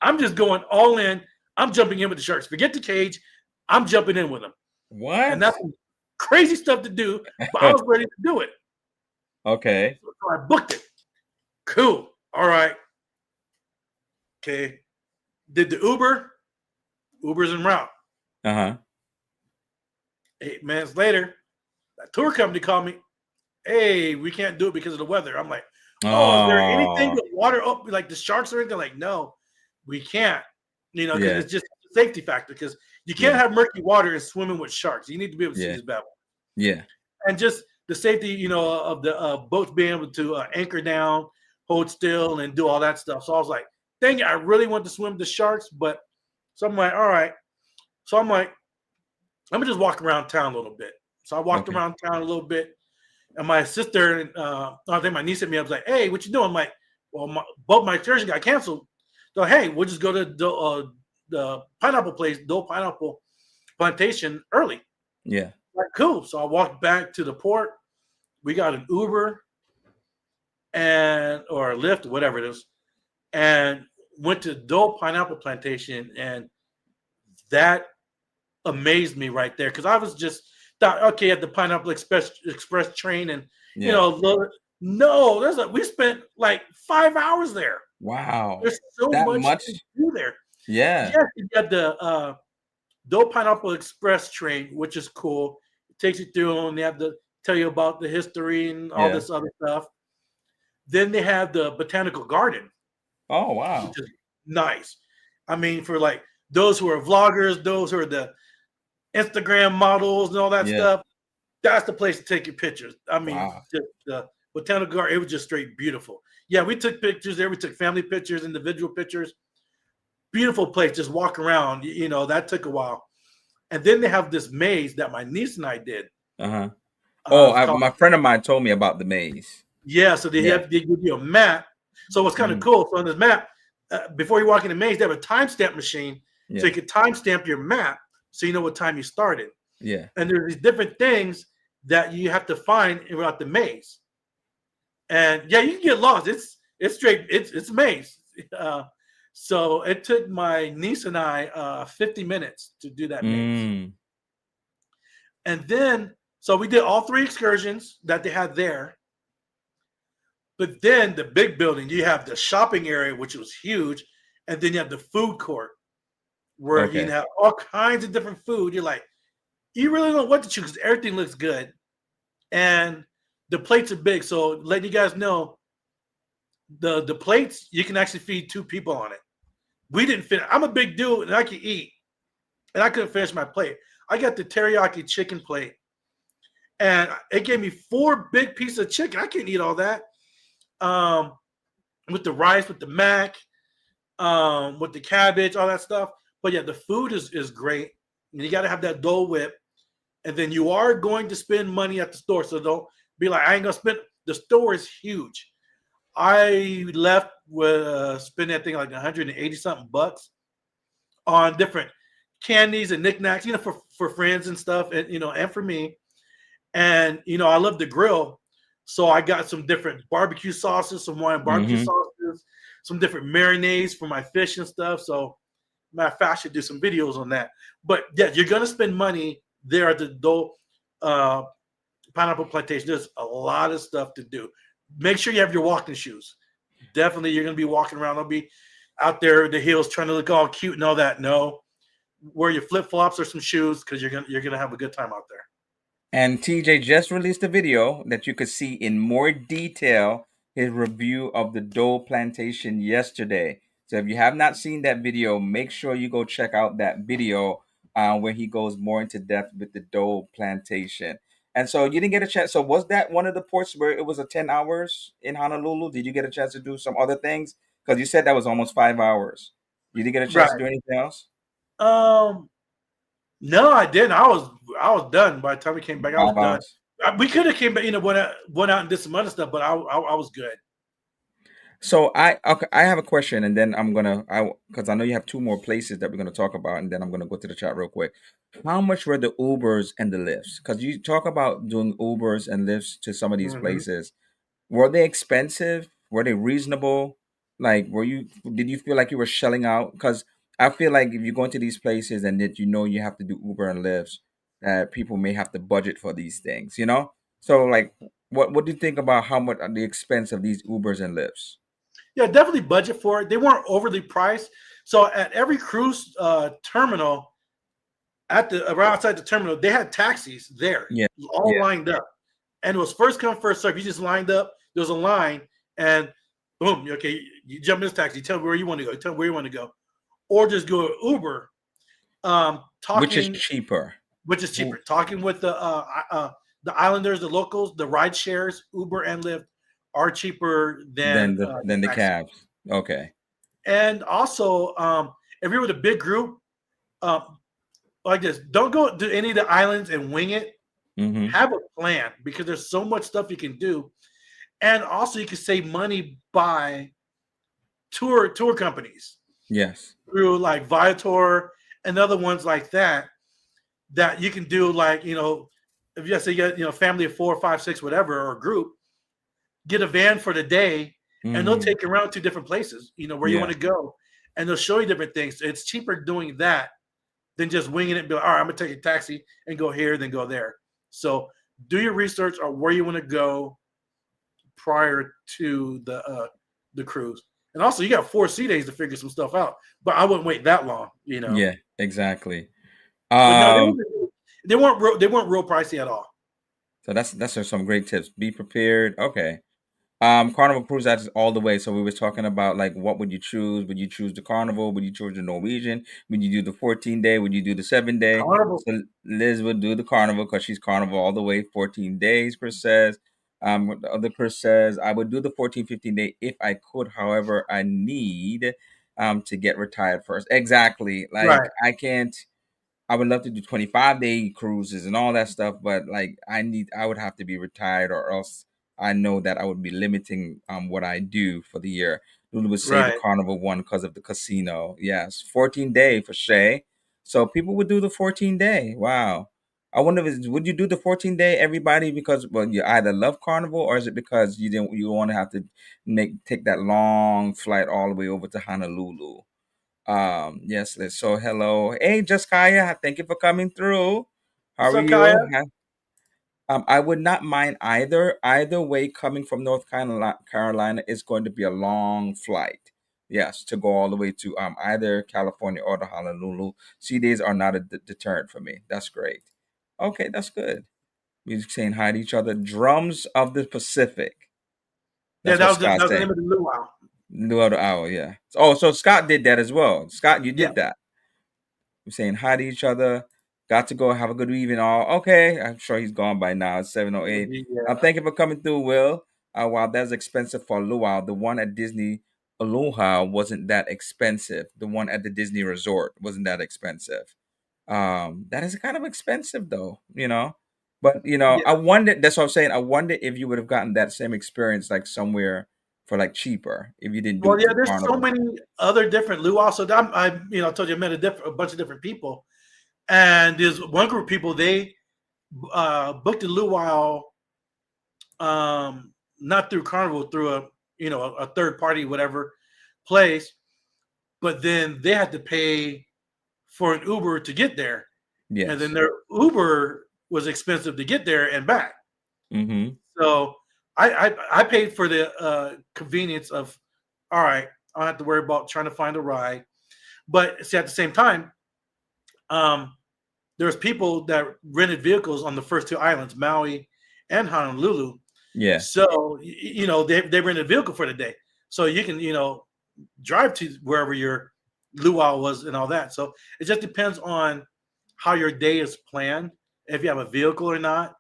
I'm just going all in. I'm jumping in with the sharks. Forget the cage. I'm jumping in with them. And What? that's some crazy stuff to do, but I was ready to do it. Okay. So I booked it. Cool. All right. Okay. Did the Uber? Uber's en route. Uh-huh. 8 minutes later, that tour company called me. Hey, we can't do it because of the weather. I'm like, oh, is there anything Oh, with water up, like the sharks or anything? Like, no, we can't. Because yeah. it's just a safety factor. Because you can't Yeah. have murky water and swimming with sharks. You need to be able to see Yeah. this bad one. Yeah. And just the safety, of the boats being able to anchor down, hold still, and do all that stuff. So I was like, dang it, I really want to swim with the sharks, but so I'm like, all right. So I'm like, let me just walk around town a little bit. So I walked Okay. around town a little bit, and my sister and I think my niece hit me up. Was like, "Hey, what you doing?" I'm like, "Well, both my excursion got canceled. So hey, we'll just go to the pineapple place, Dole Pineapple Plantation early." Yeah. Like, cool. So I walked back to the port. We got an Uber or a Lyft, whatever it is, and went to Dole Pineapple Plantation, and that amazed me right there because I was just thought, okay, at the Pineapple Express train, and Yeah. no, we spent like 5 hours there. Wow. There's so That much to much? do there. Yeah. Yes, you got the Dole Pineapple Express train, which is cool. It takes you through, and they have to tell you about the history and all Yeah. this other stuff. Then they have the botanical garden, Oh, which wow. is nice. I mean, for like those who are vloggers, those who are the Instagram models and all that Yeah. stuff, that's the place to take your pictures. I mean, Wow. just the botanical garden, it was just straight beautiful. Yeah, we took pictures there. We took family pictures, individual pictures. Beautiful place. Just walk around. That took a while. And then they have this maze that my niece and I did. Uh-huh. Oh, It's called, my friend of mine told me about the maze. yeah. So Yeah. they give you a map. So it's kind of Hmm. cool. So on this map, before you walk in the maze, they have a timestamp machine, so Yeah. you can timestamp your map, so you know what time you started. Yeah. And there's these different things that you have to find throughout the maze. And yeah, you can get lost. It's straight. It's a maze. Uh, so it took my niece and I 50 minutes to do that maze. Mm. And then So we did all three excursions that they had there. But then the big building, you have the shopping area, which was huge, and then you have the food court where you Okay. have all kinds of different food. You're like, you really don't know what to choose because everything looks good, and the plates are big. So letting you guys know, the plates you can actually feed two people on it. We didn't fit. I'm a big dude and I can eat, and I couldn't finish my plate. I got the teriyaki chicken plate, and it gave me four big pieces of chicken. I can't eat all that. Um, with the rice, with the mac, with the cabbage, all that stuff. But yeah, the food is great. And you got to have that Dole Whip, and then you are going to spend money at the store. So don't be like, I ain't gonna spend. The store is huge. I left with spending that thing like 180 something bucks on different candies and knickknacks, for friends and stuff, and and for me. And I love the grill, so I got some different barbecue sauces, some Hawaiian barbecue Mm-hmm. sauces, some different marinades for my fish and stuff. So, matter of fact, I should do some videos on that. But yeah, you're gonna spend money there at the Dole uh, Pineapple Plantation. There's a lot of stuff to do. Make sure you have your walking shoes. Definitely, you're gonna be walking around. Don't be out there in the hills trying to look all cute and all that. No, wear your flip flops or some shoes because you're gonna have a good time out there. And TJ just released a video that you could see in more detail his review of the Dole plantation yesterday. So if you have not seen that video, make sure you go check out that video where he goes more into depth with the Dole plantation. And so you didn't get a chance. So was that one of the ports where it was a 10 hours in Honolulu? Did you get a chance to do some other things? Because you said that was almost 5 hours. You didn't get a chance to Right. do anything else? Um, no, I didn't. I was done by the time we came back. I was Five done. hours. We could have came back, went out and did some other stuff, but I was good. So I have a question, and then I'm gonna because I know you have two more places that we're gonna talk about, and then I'm gonna go to the chat real quick. How much were the Ubers and the lifts? Because you talk about doing Ubers and lifts to some of these Hmm. places. Were they expensive? Were they reasonable? Like, did you feel like you were shelling out? Because I feel like if you go into these places and that you have to do Uber and lifts, that people may have to budget for these things, you know? So like, what do you think about how much the expense of these Ubers and lifts? Yeah, definitely budget for it. They weren't overly priced. So at every cruise terminal, at the around outside the terminal, they had taxis there, Yeah. all Yeah. lined up, and it was first come first serve. You just lined up. There was a line, and boom. Okay, you jump in this taxi. Tell me where you want to go. Tell me where you want to go, or just go Uber. Which is Talking, cheaper. which is Who cheaper. Talking with the islanders, the locals, the ride shares, Uber and Lyft are cheaper than the than the taxi. cabs. Okay. And also, if you're with a big group, um, like this, don't go to any of the islands and wing it. Mm-hmm. Have a plan because there's so much stuff you can do, and also you can save money by tour companies Yes. through like Viator and other ones like that you can do like if you say you got family of 4 5 6 whatever or a group, get a van for the day, and they'll Mm-hmm. take you around to different places where you Yeah. want to go, and they'll show you different things. It's cheaper doing that than just winging it and be like, all right, I'm gonna take a taxi and go here, then go there. So do your research on where you want to go prior to the cruise. And also, you got 4 sea days to figure some stuff out. But I wouldn't wait that long. Yeah. Exactly. But no, Um. they weren't real pricey at all. So that's some great tips. Be prepared. Okay. Carnival Cruise that's all the way. So we was talking about like what would you choose? Would you choose the Carnival? Would you choose the Norwegian? Would you do the 14-day? Would you do the 7-day? Carnival, So Liz would do the Carnival because she's Carnival all the way, 14 days. Chris says. What the other Chris says, I would do the 14, 15-day if I could. However, I need to get retired first. Exactly. Like right, I can't. I would love to do 25-day cruises and all that stuff, but like I would have to be retired or else I know that I would be limiting what I do for the year. Lulu would say the right. carnival one because of the casino. Yes, 14-day for Shay. So people would do the 14-day. Wow. I wonder if would you do the 14-day everybody because well you either love carnival or is it because you want to have to take that long flight all the way over to Honolulu? Yes, Liz. So hello. Hey, Just Kaya, thank you for coming through. How What's are up, Kaya? you? I would not mind either. Either way, coming from North Carolina is going to be a long flight. Yes, to go all the way to either California or the Honolulu. Sea days are not a deterrent for me. That's great. Okay, that's good. We're saying hi to each other. Drums of the Pacific. Yeah, That's what that Scott's was the name saying. of the luau. New other hour, yeah. Oh, so Scott did that as well. Scott, you Yeah, did that. We're saying hi to each other. Got to go. Have a good evening. All okay. I'm sure he's gone by now. It's 7:08. yeah, Thank you for coming through, Will. While that's expensive for luau, the one at Disney Aloha wasn't that expensive. The one at the Disney Resort wasn't that expensive. That is kind of expensive though, you know. But yeah. I wonder. That's what I'm saying. I wonder if you would have gotten that same experience like somewhere for like cheaper if you didn't do Well, it yeah. through There's so Carnival. many other different luau. So I told you I met a bunch of different people, and there's one group of people they booked a luau, not through Carnival, through a third party whatever place, but then they had to pay for an Uber to get there, and then Yes. their Uber was expensive to get there and back. Mm-hmm. So I paid for the convenience of, all right, I don't have to worry about trying to find a ride. But see, at the same time, um, there's people that rented vehicles on the first two islands, Maui and Honolulu. Yeah. So they rented a vehicle for the day, so you can drive to wherever your luau was and all that. So it just depends on how your day is planned, if you have a vehicle or not.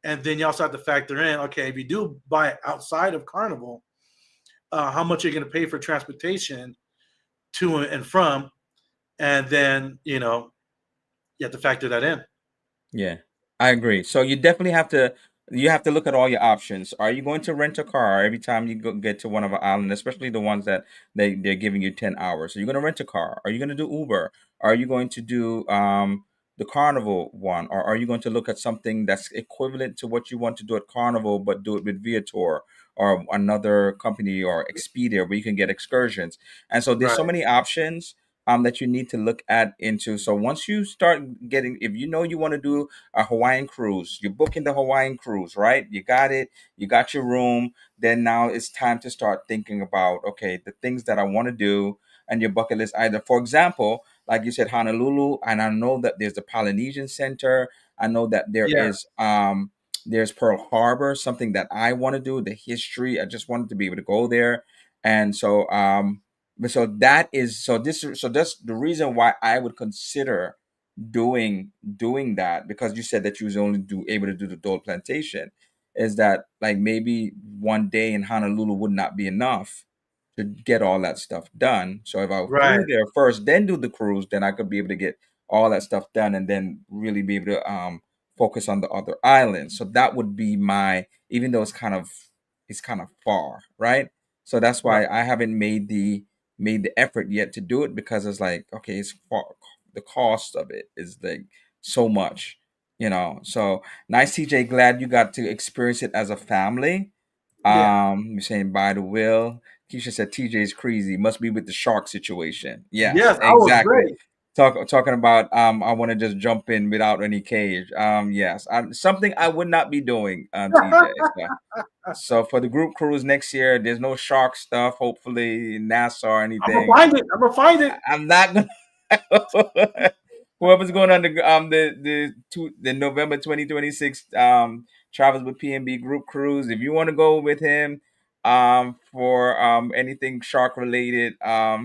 And then you also have to factor in, okay, if you do buy it outside of Carnival, how much are you going to pay for transportation to and from? And then, you have to factor that in. Yeah, I agree. So you have to look at all your options. Are you going to rent a car every time you get to one of our islands, especially the ones that they're giving you 10 hours? Are you going to rent a car? Are you going to do Uber? Are you going to do the Carnival one? Or are you going to look at something that's equivalent to what you want to do at Carnival, but do it with Viator or another company or Expedia where you can get excursions? And so there's so Right. many options that you need to look at into. So once you start getting, if you know you want to do a Hawaiian cruise, you're booking the Hawaiian cruise, right? You got it, you got your room. Then now it's time to start thinking about, okay, the things that I want to do and your bucket list. Either, for example, like you said, Honolulu, and I know that there's the Polynesian Center. I know that Yeah. there's Pearl Harbor, something that I want to do, the history. I just wanted to be able to go there. And so but so that's the reason why I would consider doing that, because you said that you was only able to do the Dole plantation, is that like maybe one day in Honolulu would not be enough to get all that stuff done. So if I flew Right. there first, then do the cruise, then I could be able to get all that stuff done and then really be able to focus on the other islands. So that would be my, even though it's kind of far, right? So that's Right. why I haven't made the effort yet to do it, because it's like, okay, it's far, the cost of it is like so much. So nice, TJ. Glad you got to experience it as a family. Yeah. You're saying by the will. Keisha said TJ is crazy. Must be with the shark situation. Yes, Yes, I was exactly. great. Talking about I want to just jump in without any cage. Yes, something I would not be doing, TJ. So for the group cruise next year, there's no shark stuff. Hopefully, NASA or I'm gonna anything. find it. I'm gonna find it. I'm not gonna. Whoever's going on the November 2026 travels with PNB group cruise. If you want to go with him for anything shark related,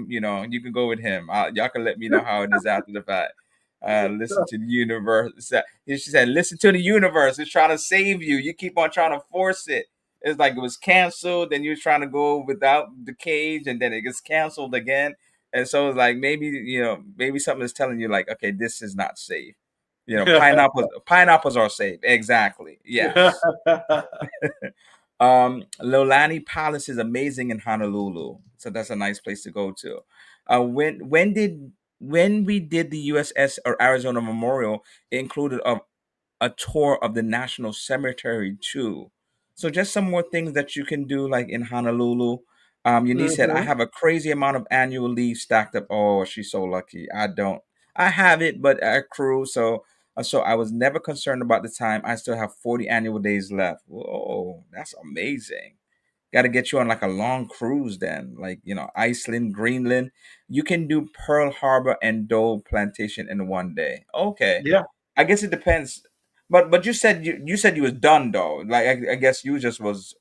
you can go with him. Y'all can let me know how it is after the fact. Listen to the universe. She said, "Listen to the universe. It's trying to save you. You keep on trying to force it. It's like it was canceled, then you're trying to go without the cage, and then it gets canceled again." And so it's like maybe something is telling you like, okay, this is not safe. Pineapples are safe. Exactly. Yes. Lolani Palace is amazing in Honolulu, so that's a nice place to go to. When we did the USS or Arizona Memorial, it included a tour of the National Cemetery too. So just some more things that you can do like in Honolulu. Eunice said, I Mhm. have a crazy amount of annual leave stacked up. Oh, she's so lucky. I don't. I have it, but I accrue. So So I was never concerned about the time. I still have 40 annual days left. Whoa, that's amazing. Got to get you on like a long cruise then, like Iceland, Greenland. You can do Pearl Harbor and Dole Plantation in one day. Okay, Yeah. I guess it depends. But you said you was done though. Like I guess you just was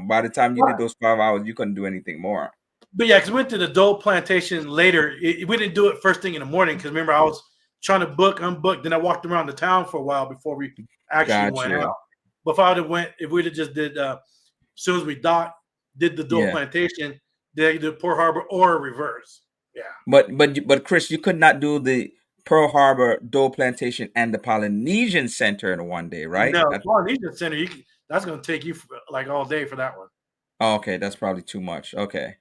by the time you did those 5 hours, you couldn't do anything more. But yeah, because we went to the Dole Plantation later. We didn't do it first thing in the morning because remember I was trying to book, unbook. Then I walked around the town for a while before we actually Got went you. out. But if we'd have just did as soon as we docked, did the Dole Yeah. Plantation, did the Port Harbor or reverse. Yeah. But Chris, you could not do the Pearl Harbor, Dole Plantation, and the Polynesian Center in one day, right? No, Polynesian Center. That's going to take you like all day for that one. Okay, that's probably too much. Okay.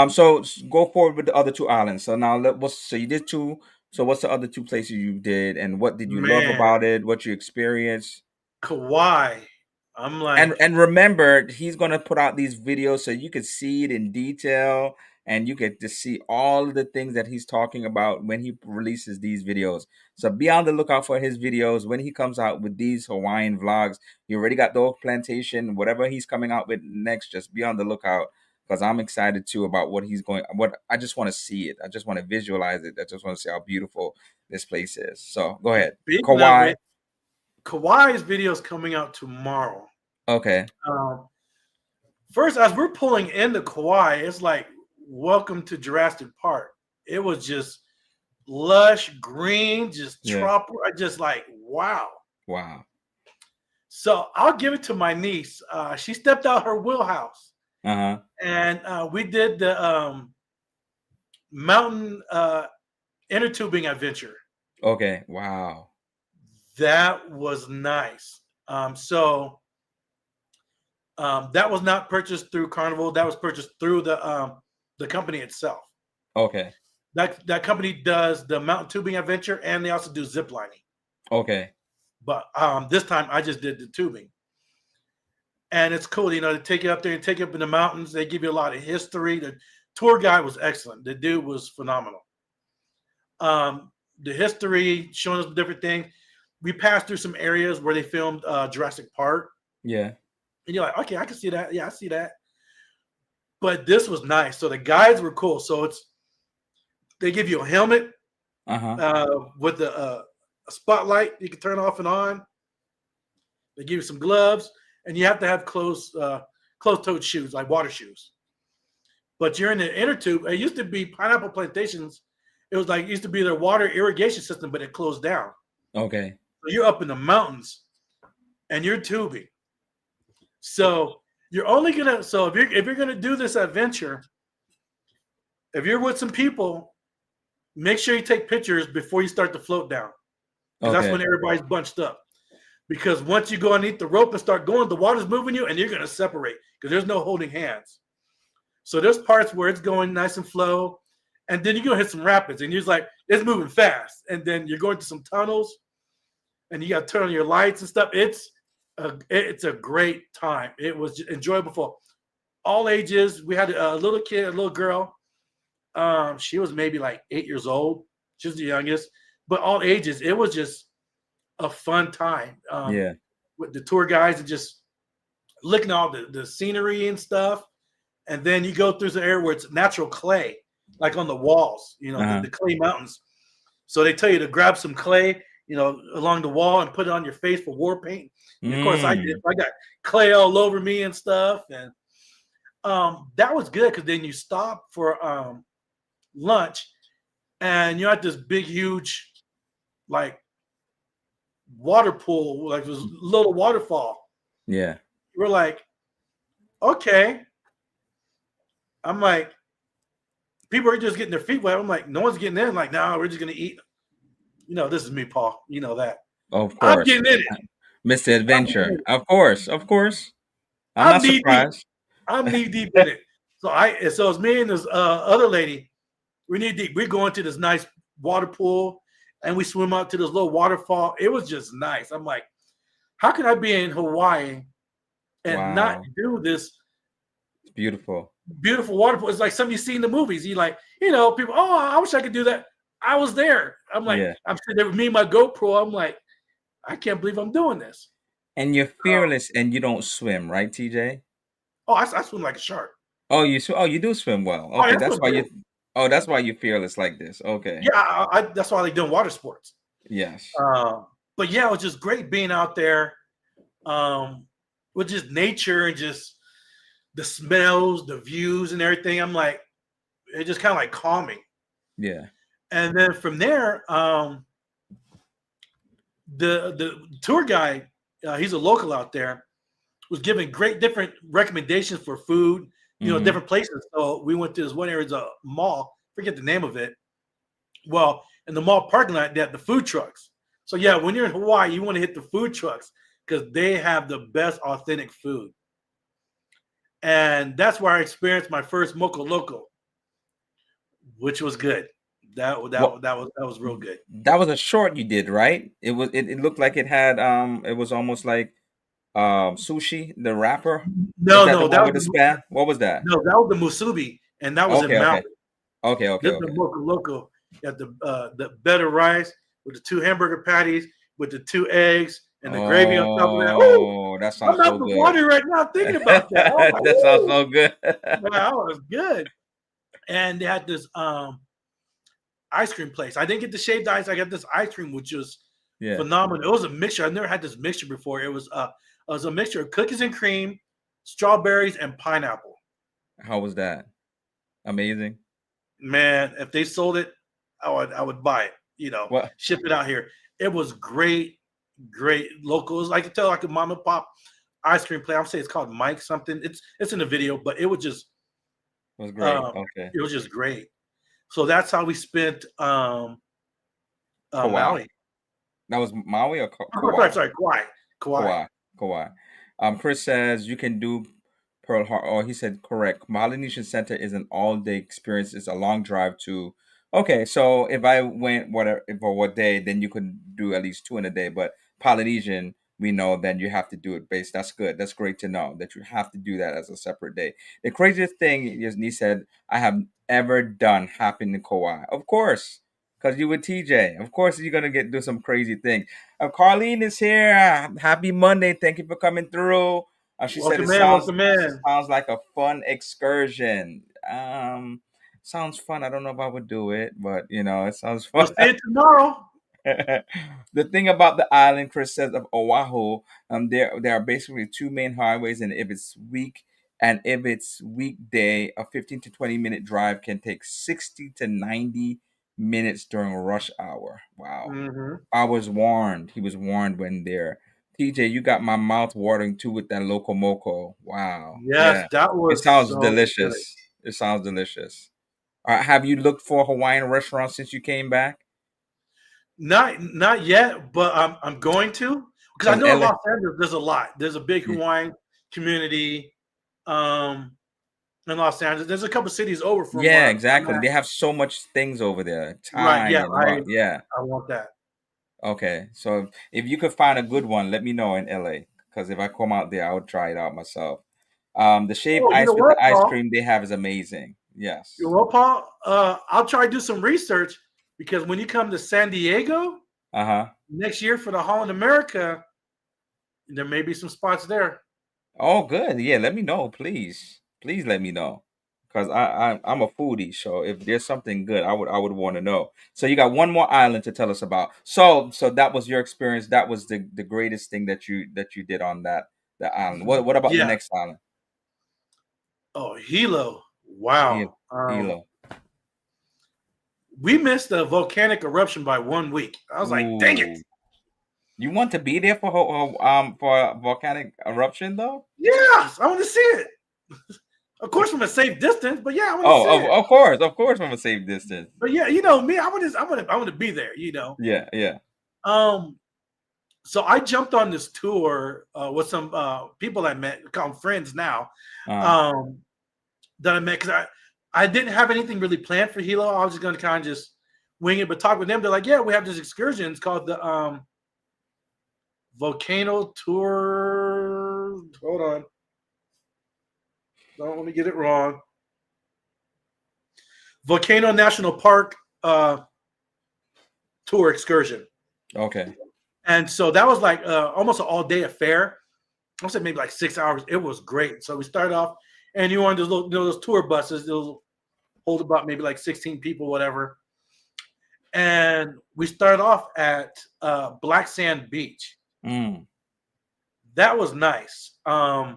So go forward with the other two islands. So now so you did two. So what's the other two places you did, and what did you love Man, about it? What you experienced? Kauai. I'm And like, and remember, he's gonna put out these videos so you could see it in detail, and you get to see all the things that he's talking about when he releases these videos. So be on the lookout for his videos when he comes out with these Hawaiian vlogs. He already got the oak plantation, whatever he's coming out with next. Just be on the lookout because I'm excited too about what he's going. What I just want to see it. I just want to visualize it. I just want to see how beautiful this place is. So go ahead, speaking of Kauai. it, Kauai's video is coming out tomorrow. Okay. First, as we're pulling into Kauai, it's like welcome to Jurassic Park. It was just lush, green, just Yeah. tropical. I just like wow. Wow. So I'll give it to my niece. She stepped out her wheelhouse, Uh-huh. and we did the mountain inner tubing adventure. Okay. Wow. That was nice. That was not purchased through Carnival. That was purchased through the company itself. Okay. That company does the mountain tubing adventure, and they also do zip lining. Okay. But this time I just did the tubing, and it's cool. They take you up there and take you up in the mountains. They give you a lot of history. The tour guide was excellent. The dude was phenomenal. The history, showing us different things. We passed through some areas where they filmed Jurassic Park. Yeah. And you're like, okay, I can see that. Yeah, I see that. But this was nice. So the guides were cool. So they give you a helmet with a spotlight you can turn off and on. They give you some gloves, and you have to have closed-toed shoes, like water shoes. But you're in the inner tube. It used to be Pineapple Plantations. It used to be their water irrigation system, but it closed down. Okay. So you're up in the mountains, and you're tubing. So you're only gonna. So if you're gonna do this adventure, if you're with some people, make sure you take pictures before you start to float down, because that's when everybody's bunched up. Because once you go underneath the rope and start going, the water's moving you, and you're gonna separate because there's no holding hands. So there's parts where it's going nice and slow, and then you're gonna hit some rapids, and you're just like it's moving fast, and then you're going to some tunnels, and you got to turn on your lights and stuff. It's a great time. It was enjoyable for all ages. We had a little kid, a little girl. She was maybe like 8 years old. She was the youngest, but all ages. It was just a fun time. Yeah. With the tour guides and just looking at all the scenery and stuff. And then you go through the area where it's natural clay, like on the walls, the clay mountains. So they tell you to grab some clay, along the wall and put it on your face for war paint. And of course, I did. I got clay all over me and stuff, and that was good because then you stop for lunch, and you're at this big, huge, like water pool, like this little waterfall. Yeah. We're like, okay. I'm like, people are just getting their feet wet. I'm like, no one's getting in. I'm like, no, we're just gonna eat. This is me, Paul. You know that. Of I'm course. getting in it. Mr. Adventure. Of course. Of course. I'm I'm not knee deep. surprised. I'm knee deep in it. So it's me and this other lady. We're knee deep. We're going to this nice water pool, and we swim out to this little waterfall. It was just nice. I'm like, how can I be in Hawaii and not do this? It's beautiful. Beautiful waterfall. It's like something you see in the movies. You like, people, oh, I wish I could do that. I was there. I'm like, I'm sitting there with me and my GoPro. I'm like, I can't believe I'm doing this. And you're Uh, fearless and you don't swim, right, TJ? oh, I swim like a shark. Oh, you do swim well. Oh, yeah, Okay, I that's swim why you great. that's why you're fearless like this. Okay. Yeah, that's why I like doing water sports. Yes. But yeah, it was just great being out there um, with just nature and just the smells, the views, and everything. I'm like, it just kind of like calming. Yeah. And then from there, the tour guide, he's a local out there, was giving great different recommendations for food, Mm-hmm. different places. So we went to this one area, it's a mall, forget the name of it. Well, in the mall parking lot, they have the food trucks. So yeah, when you're in Hawaii, you want to hit the food trucks because they have the best authentic food. And that's where I experienced my first moco loco, which was good. Well, That was real good. that was a short you did, right? It looked like it had it was almost like sushi, the wrapper. Is No, that the no, that one was with the span? What was that? no, that was the musubi, and that was in Okay, Maui. okay. Okay, okay, This is the okay. moco loco. You got the better rice with the two hamburger patties with the two eggs and the gravy on top of that. Ooh, Oh, that my sounds mouth so is good. watering right now thinking about that. I was like, That sounds ooh, so good. man, that was good. And they had this ice cream place. I didn't get the shaved ice. I got this ice cream, which was Yeah. phenomenal. It was a mixture. I've never had this mixture before. It was a mixture of cookies and cream, strawberries, and pineapple. How was that? Amazing. Man, if they sold it, I would buy it. What? Ship it out here. It was great, great locals. I could tell like a mom and pop ice cream place. I'm saying it's called Mike something. It's in the video, but Was great. um, Okay. it was just great. So that's how we spent Kauai. Maui. That was Maui or Oh, sorry, Kauai? sorry, Kauai. Kauai. Kauai. Kauai. Chris says you can do Pearl Harbor. Oh, he said correct. Polynesian Center is an all-day experience. It's a long drive to. Okay, so if I went whatever for what day, then you could do at least two in a day. But Polynesian, we know then you have to do it based. That's good. That's great to know that you have to do that as a separate day. The craziest thing is, he said, I have ever done happened in Kauai. Of course, because you with TJ. Of course, you're gonna do some crazy things. Carlene is here. Happy Monday. Thank you for coming through. She said it Welcome in, welcome in. sounds like a fun excursion. Sounds fun. I don't know if I would do it, but it sounds You'll fun. see it tomorrow. The thing about the island, Chris says, of Oahu, there are basically two main highways, and if it's weekday, a 15 to 20 minute drive can take 60 to 90 minutes during rush hour. Wow. Hmm. I was warned. He was warned when there. TJ, you got my mouth watering too with that loco moco. Wow. Yes, Yeah. that It was sounds so good. delicious. It sounds delicious. Have you looked for Hawaiian restaurants since you came back? Not yet, but I'm going to because I Because know in LA, Los Angeles there's a lot. There's a big Hawaiian community um, in Los Angeles. There's a couple cities over from yeah, where I'm exactly. at. They have so much things over there. Right? Thai Yeah, and what? Yeah. I want that. Okay. So if you could find a good one, let me know in LA. Because if I come out there, I would try it out myself. The shaved Oh, you know ice with what, the ice Paul? cream they have is amazing. You know Yes. what, Paul? I'll try to do some research because when you come to San Diego Uh-huh. next year for the Holland America, there may be some spots there. Oh, good. Yeah, let me know, please. Please let me know. Because I'm a foodie, so if there's something good, I would want to know. So you got one more island to tell us about. So that was your experience. That was the greatest thing that you did on that island. What about the Yeah. next island? Oh, Hilo. Hilo. Wow. Hilo. We missed the volcanic eruption by 1 week. I was like, dang it. Ooh. You want to be there for a volcanic eruption though? Yes, I want to see it. Of course, from a safe distance, but yeah, I want to see Oh, it. of course from a safe distance. But yeah, you know me, I want to be there. Yeah, yeah. Um, so I jumped on this tour with some people I met, call them friends now, Uh, um, that I met because I didn't have anything really planned for Hilo. I was just going to kind of just wing it, but talk with them. They're like, yeah, we have this excursion. It's called the Volcano Tour. Hold on. Don't let me get it wrong. Volcano National Park tour excursion. okay. And so that was like almost an all day affair. I said maybe like 6 hours. It was great. So we started off, and you on those little, those tour buses. Those hold about maybe like 16 people, whatever. And we started off at Black Sand Beach. Mm. That was nice. Was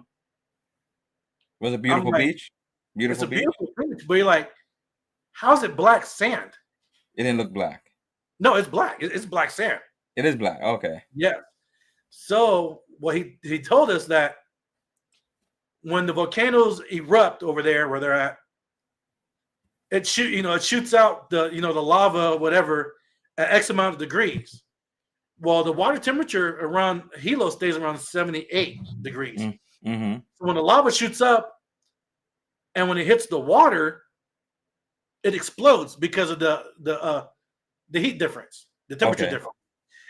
it I'm beautiful like, beach? it's Beautiful a beach? beautiful beach, but you're like, how's it black sand? It didn't look black. No, it's black. It's black sand. It is black. Okay. Yeah. So well, he told us that when the volcanoes erupt over there where they're at, it shoots out the the lava, whatever, at X amount of degrees. Well, the water temperature around Hilo stays around 78 degrees. Mm-hmm. So when the lava shoots up and when it hits the water, it explodes because of the heat difference, the temperature difference.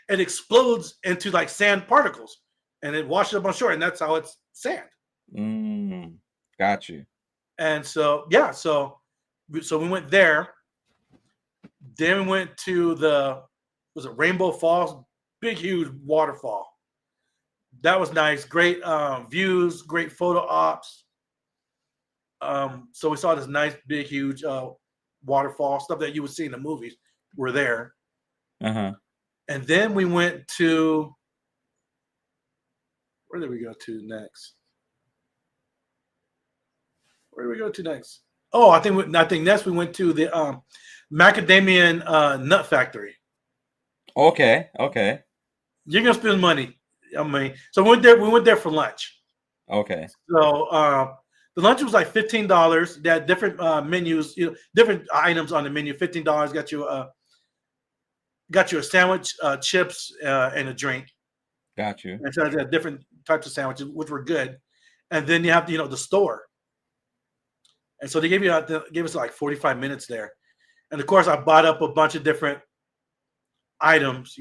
It explodes into like sand particles and it washes up on shore, and that's how it's sand. Got you. And so yeah, so we went there. Then we went to was it Rainbow Falls, big huge waterfall. That was nice, great views, great photo ops. So we saw this nice big huge waterfall, stuff that you would see in the movies were there. Uh-huh. And then we went to, where did we go to next? Where did we go to next? Oh, I think next we went to the macadamian nut factory. Okay. You're gonna spend money. I mean, so we went there for lunch. Okay. So the lunch was like $15. They had different menus, different items on the menu. $15 got you a sandwich, chips, and a drink. Got you. And so they had different types of sandwiches, which were good. And then you have the store. And so they gave us like 45 minutes there. And of course, I bought up a bunch of different items.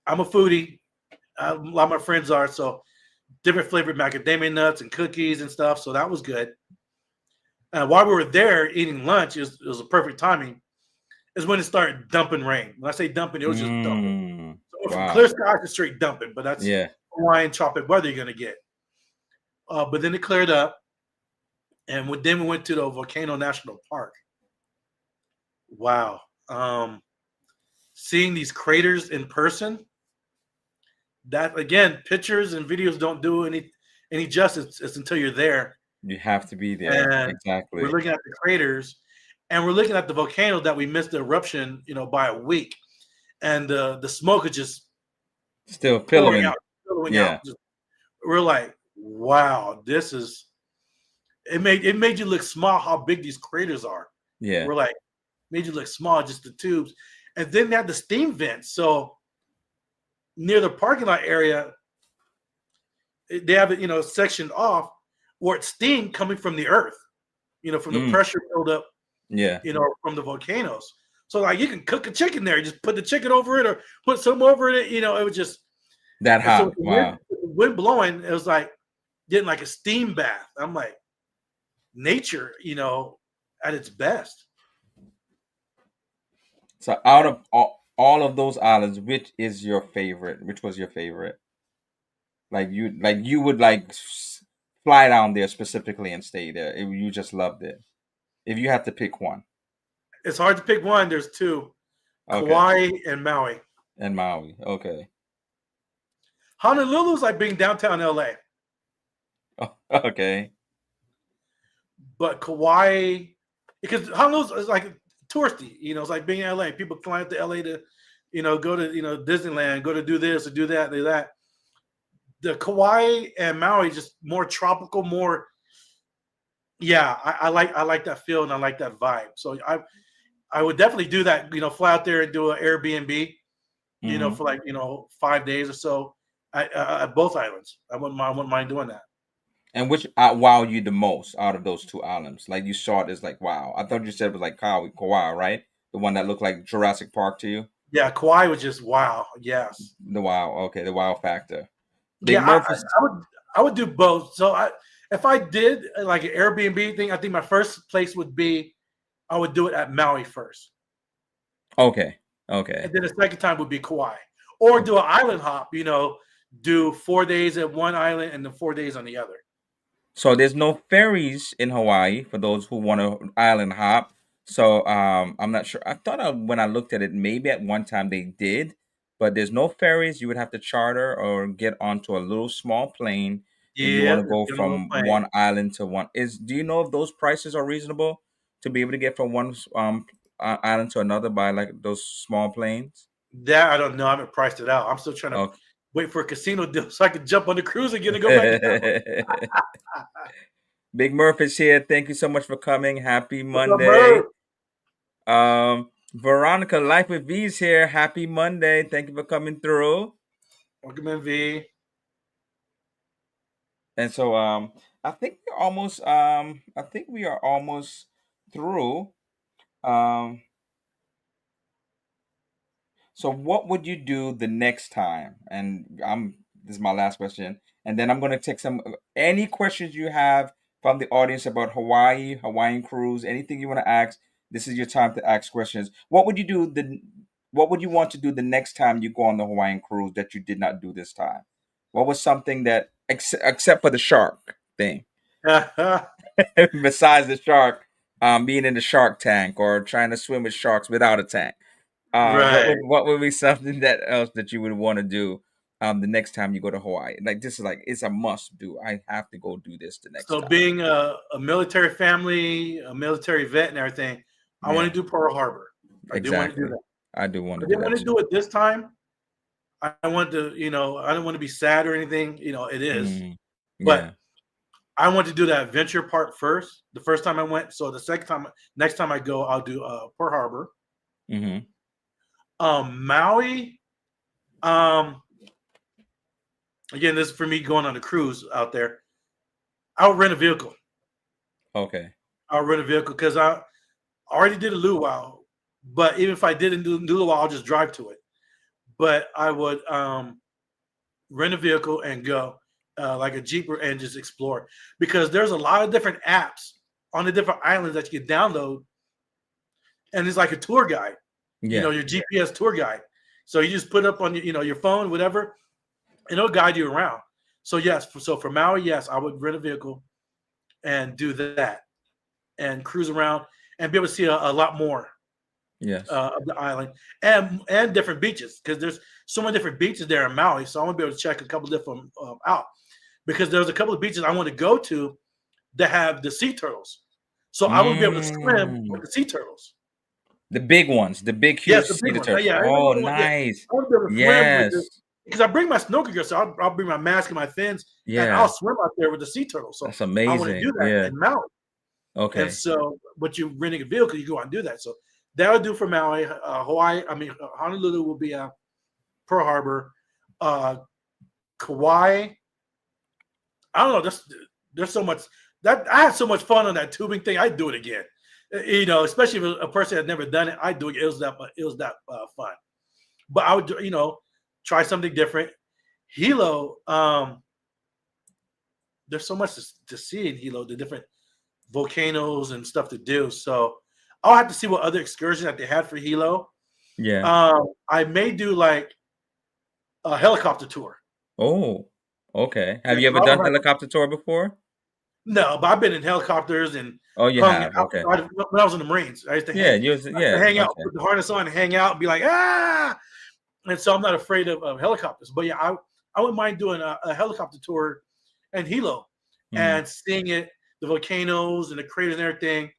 I'm a foodie. A lot of my friends are, so different flavored macadamia nuts and cookies and stuff. So that was good. And while we were there eating lunch, it was a perfect timing. Is when it started dumping rain. When I say dumping, it was just dumping. So from clear skies to straight dumping, but that's Hawaiian tropic weather you're gonna get. But then it cleared up, and then we went to the Volcano National Park. Wow, seeing these craters in person. That again, pictures and videos don't do any justice. It's until you're there. You have to be there. And exactly. We're looking at the craters, and we're looking at the volcano that we missed the eruption, by a week, and the smoke is just still pillowing out. We're like, wow, this is. It made you look small how big these craters are. Yeah, we're like, made you look small, just the tubes, and then they had the steam vents. So near the parking lot area, they have it, sectioned off where it's steam coming from the earth, from the pressure buildup. Yeah. From the volcanoes. So like you can cook a chicken there, just put the chicken over it or put some over it. It was just that hot. So wow. Wind blowing, it was like getting like a steam bath. I'm like, nature, at its best. So out of all of those islands, which is your favorite? Which was your favorite? Like you would fly down there specifically and stay there. You just loved it. If you had to pick one. It's hard to pick one. There's two. Okay. Kauai and Maui. Okay. Honolulu's like being downtown LA. Oh, okay. But Kauai, because Honolulu is like touristy, it's like being in LA. People fly out to LA to, go to, Disneyland, go to do this or do that, do that. The Kauai and Maui just more tropical, more. Yeah, I like that feel and I like that vibe. So I would definitely do that. Fly out there and do an Airbnb, for like 5 days or so at both islands. I wouldn't mind doing that. And which wowed you the most out of those two islands? Like you saw it as like wow. I thought you said it was like Kauai, right? The one that looked like Jurassic Park to you. Yeah, Kauai was just wow. Yes. The wow. Okay, the wow factor. I would do both. So if I did like an Airbnb thing, I think my first place would be, I would do it at Maui first. Okay. Okay. and then the second time would be Kauai, or do an island hop. Do 4 days at one island and then 4 days on the other. So there's no ferries in Hawaii for those who want to island hop. So I'm not sure. I thought when I looked at it, maybe at one time they did, but there's no ferries. You would have to charter or get onto a little small plane if you want Yeah, to go get on a from plane. one island to one. Do you know if those prices are reasonable to be able to get from one island to another by like those small planes? That I don't know. I haven't priced it out. I'm still trying to Okay. wait for a casino deal so I can jump on the cruise again and go back down. Big Murph is here. Thank you so much for coming. Happy What's up, Merv? Monday. Veronica, Life with V is here. Happy Monday. Thank you for coming through. Welcome in, V. And so I think we are almost through. Um So what would you do the next time? And this is my last question. And then I'm going to take some any questions you have from the audience about Hawaii, Hawaiian cruise, anything you want to ask. This is your time to ask questions. What would you want to do the next time you go on the Hawaiian cruise that you did not do this time? What was something that except for the shark thing, besides the shark being in the shark tank or trying to swim with sharks without a tank? Right. What would be something that else that you would want to do the next time you go to Hawaii? Like this is like it's a must do. I have to go do this the next So time. being a military family, a military vet and everything, I want Yeah, to do Pearl Harbor. I do want to do exactly. that. I do want I to do didn't that want to too. do it this time. I want to, I don't want to be sad or anything. It is, Mm, but yeah. I want to do that adventure part first. The first time I went, so the second time, next time I go, I'll do Pearl Harbor. Mm-hmm. Maui. Um, Again, this is for me going on a cruise out there. I'll rent a vehicle. Okay. I'll rent a vehicle because I already did a luau. But even if I didn't do luau, I'll just drive to it. But I would rent a vehicle and go like a Jeep and just explore because there's a lot of different apps on the different islands that you can download, and it's like a tour guide. Yeah. Your GPS tour guide. So you just put up on your phone, whatever, and it'll guide you around. So yes, so for Maui, yes, I would rent a vehicle and do that and cruise around and be able to see a lot more Yes. of the island and different beaches because there's so many different beaches there in Maui. So I want to be able to check a couple different out because there's a couple of beaches I want to go to that have the sea turtles. So I want to be able to swim Mm. with the sea turtles. The big ones, the big huge Yes, the sea big ones. turtles. Yeah, I Oh, want the one. Yeah, nice. I want to be able to swim with the Yes. because I bring my snorkel gear, so I'll bring my mask and my fins, and I'll Yeah. swim out there with the sea turtles. So That's I want to do amazing. that Yeah. in Maui. And Okay. so, but you're renting a vehicle, you go out and do that. So that would do for Maui. Hawaii, Honolulu will be Pearl Harbor. Uh, Kauai, I don't know. There's so much that I had so much fun on that tubing thing. I'd do it again. Especially if a person had never done it, I'd do it. It was that fun. But I would, try something different. Hilo, there's so much to see in Hilo, the different volcanoes and stuff to do. So I'll have to see what other excursions that they had for Hilo. Yeah. I may do like a helicopter tour. Oh, okay. Have Yeah, you ever I done don't have, helicopter tour before? no, but I've been in helicopters and Oh, you hung have. out Okay. when I was in the Marines. I used to Yeah, hang out, okay. put the harness on, and hang out, and be like and so I'm not afraid of helicopters. But yeah, I wouldn't mind doing a helicopter tour in Hilo Mm, and seeing it, the volcanoes and the craters and everything,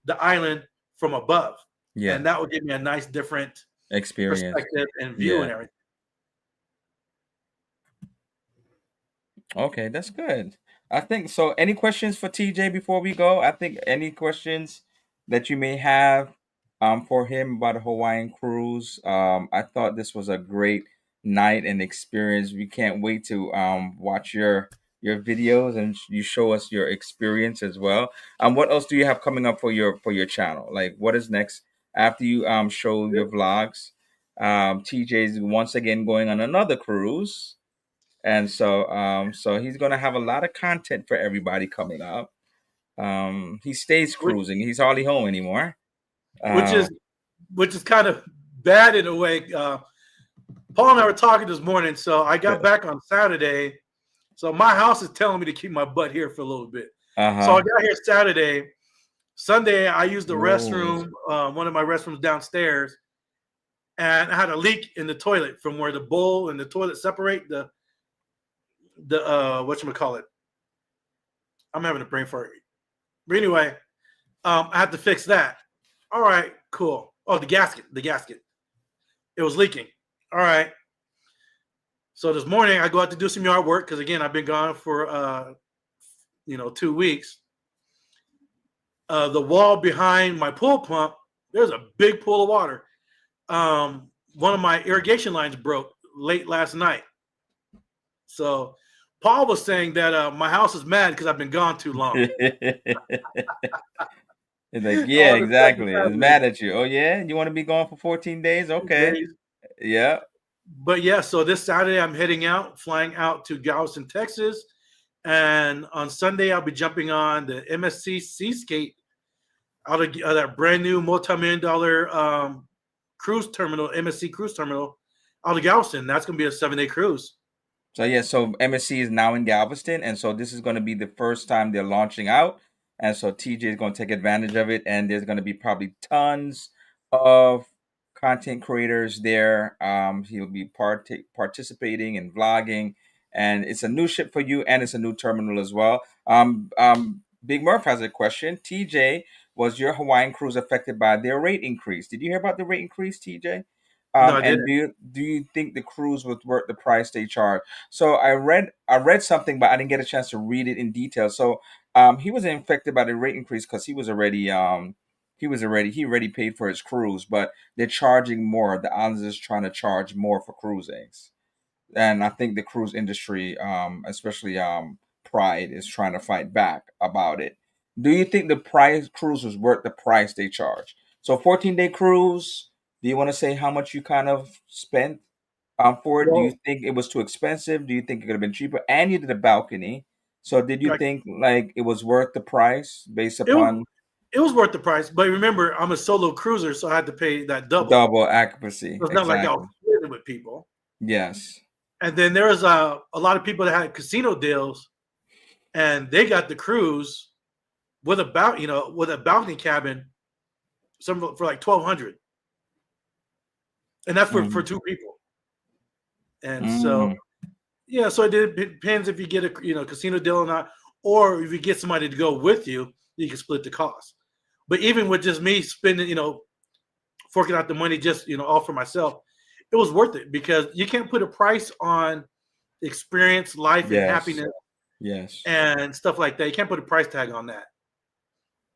the island from above, yeah, and that would give me a nice different experience. perspective and view and Yeah. everything. Okay, that's good. I think so. Any questions for TJ before we go? I think any questions that you may have for him about a Hawaiian cruise. I thought this was a great night and experience. We can't wait to watch your videos and you show us your experience as well. What else do you have coming up for your channel? Like what is next after you show your vlogs? TJ's once again going on another cruise. And so he's gonna have a lot of content for everybody coming up. He stays Which, cruising. He's hardly home anymore. which Uh, is which is kind of bad in a way. Paul and I were talking this morning, so I got back on Saturday. So my house is telling me to keep my butt here for a little bit. So I Uh-huh. got here Saturday. Sunday, I used the Oh. restroom, one of my restrooms downstairs, and I had a leak in the toilet from where the bowl and the toilet separate the what you call it. I'm having a brain fart. But anyway, I had to fix that. All right, cool. Oh, the gasket. It was leaking. All right. So this morning I go out to do some yard work because again I've been gone for 2 weeks. The wall behind my pool pump, there's a big pool of water. One of my irrigation lines broke late last night. So Paul was saying that my house is mad because I've been gone too long. It's like, yeah, All the stuff is exactly. It's happening. mad at you. Oh yeah, you want to be gone for 14 days? Okay. Days. Yeah. But yeah, so this Saturday I'm heading out, flying out to Galveston, Texas. And on Sunday, I'll be jumping on the MSC Seascape out of that brand new multi-million dollar cruise terminal, MSC cruise terminal out of Galveston. That's going to be a 7-day cruise. So yeah, so MSC is now in Galveston, and so this is going to be the first time they're launching out, and so TJ is going to take advantage of it, and there's going to be probably tons of content creators there. He'll be participating and vlogging, and it's a new ship for you, and it's a new terminal as well. Big Murph has a question. TJ, was your Hawaiian cruise affected by their rate increase? Did you hear about the rate increase, TJ? No, I And didn't. do you think the cruise was worth the price they charge? So I read something, but I didn't get a chance to read it in detail. So he wasn't affected by the rate increase because he already paid for his cruise, but they're charging more. The islands is trying to charge more for cruisings, and I think the cruise industry, especially Pride, is trying to fight back about it. Do you think the price cruise was worth the price they charge? So 14-day cruise. Do you want to say how much you kind of spent for it? Do you Well, think it was too expensive? Do you think it could have been cheaper? And you did a balcony. So did you like, think like it was worth the price based it was upon it was worth the price. But remember, I'm a solo cruiser, so I had to pay that double. double accuracy? So it's not like I was Exactly. splitting with people. Yes. And then there was a lot of people that had casino deals, and they got the cruise with a balcony cabin, some for like 1,200, and that's for Mm, 2 people. And so mm, yeah, so it depends if you get a casino deal or not, or if you get somebody to go with you, you can split the cost. But even with just me spending, forking out the money just all for myself, it was worth it because you can't put a price on experience, life, and yes. happiness Yes. and stuff like that. You can't put a price tag on that.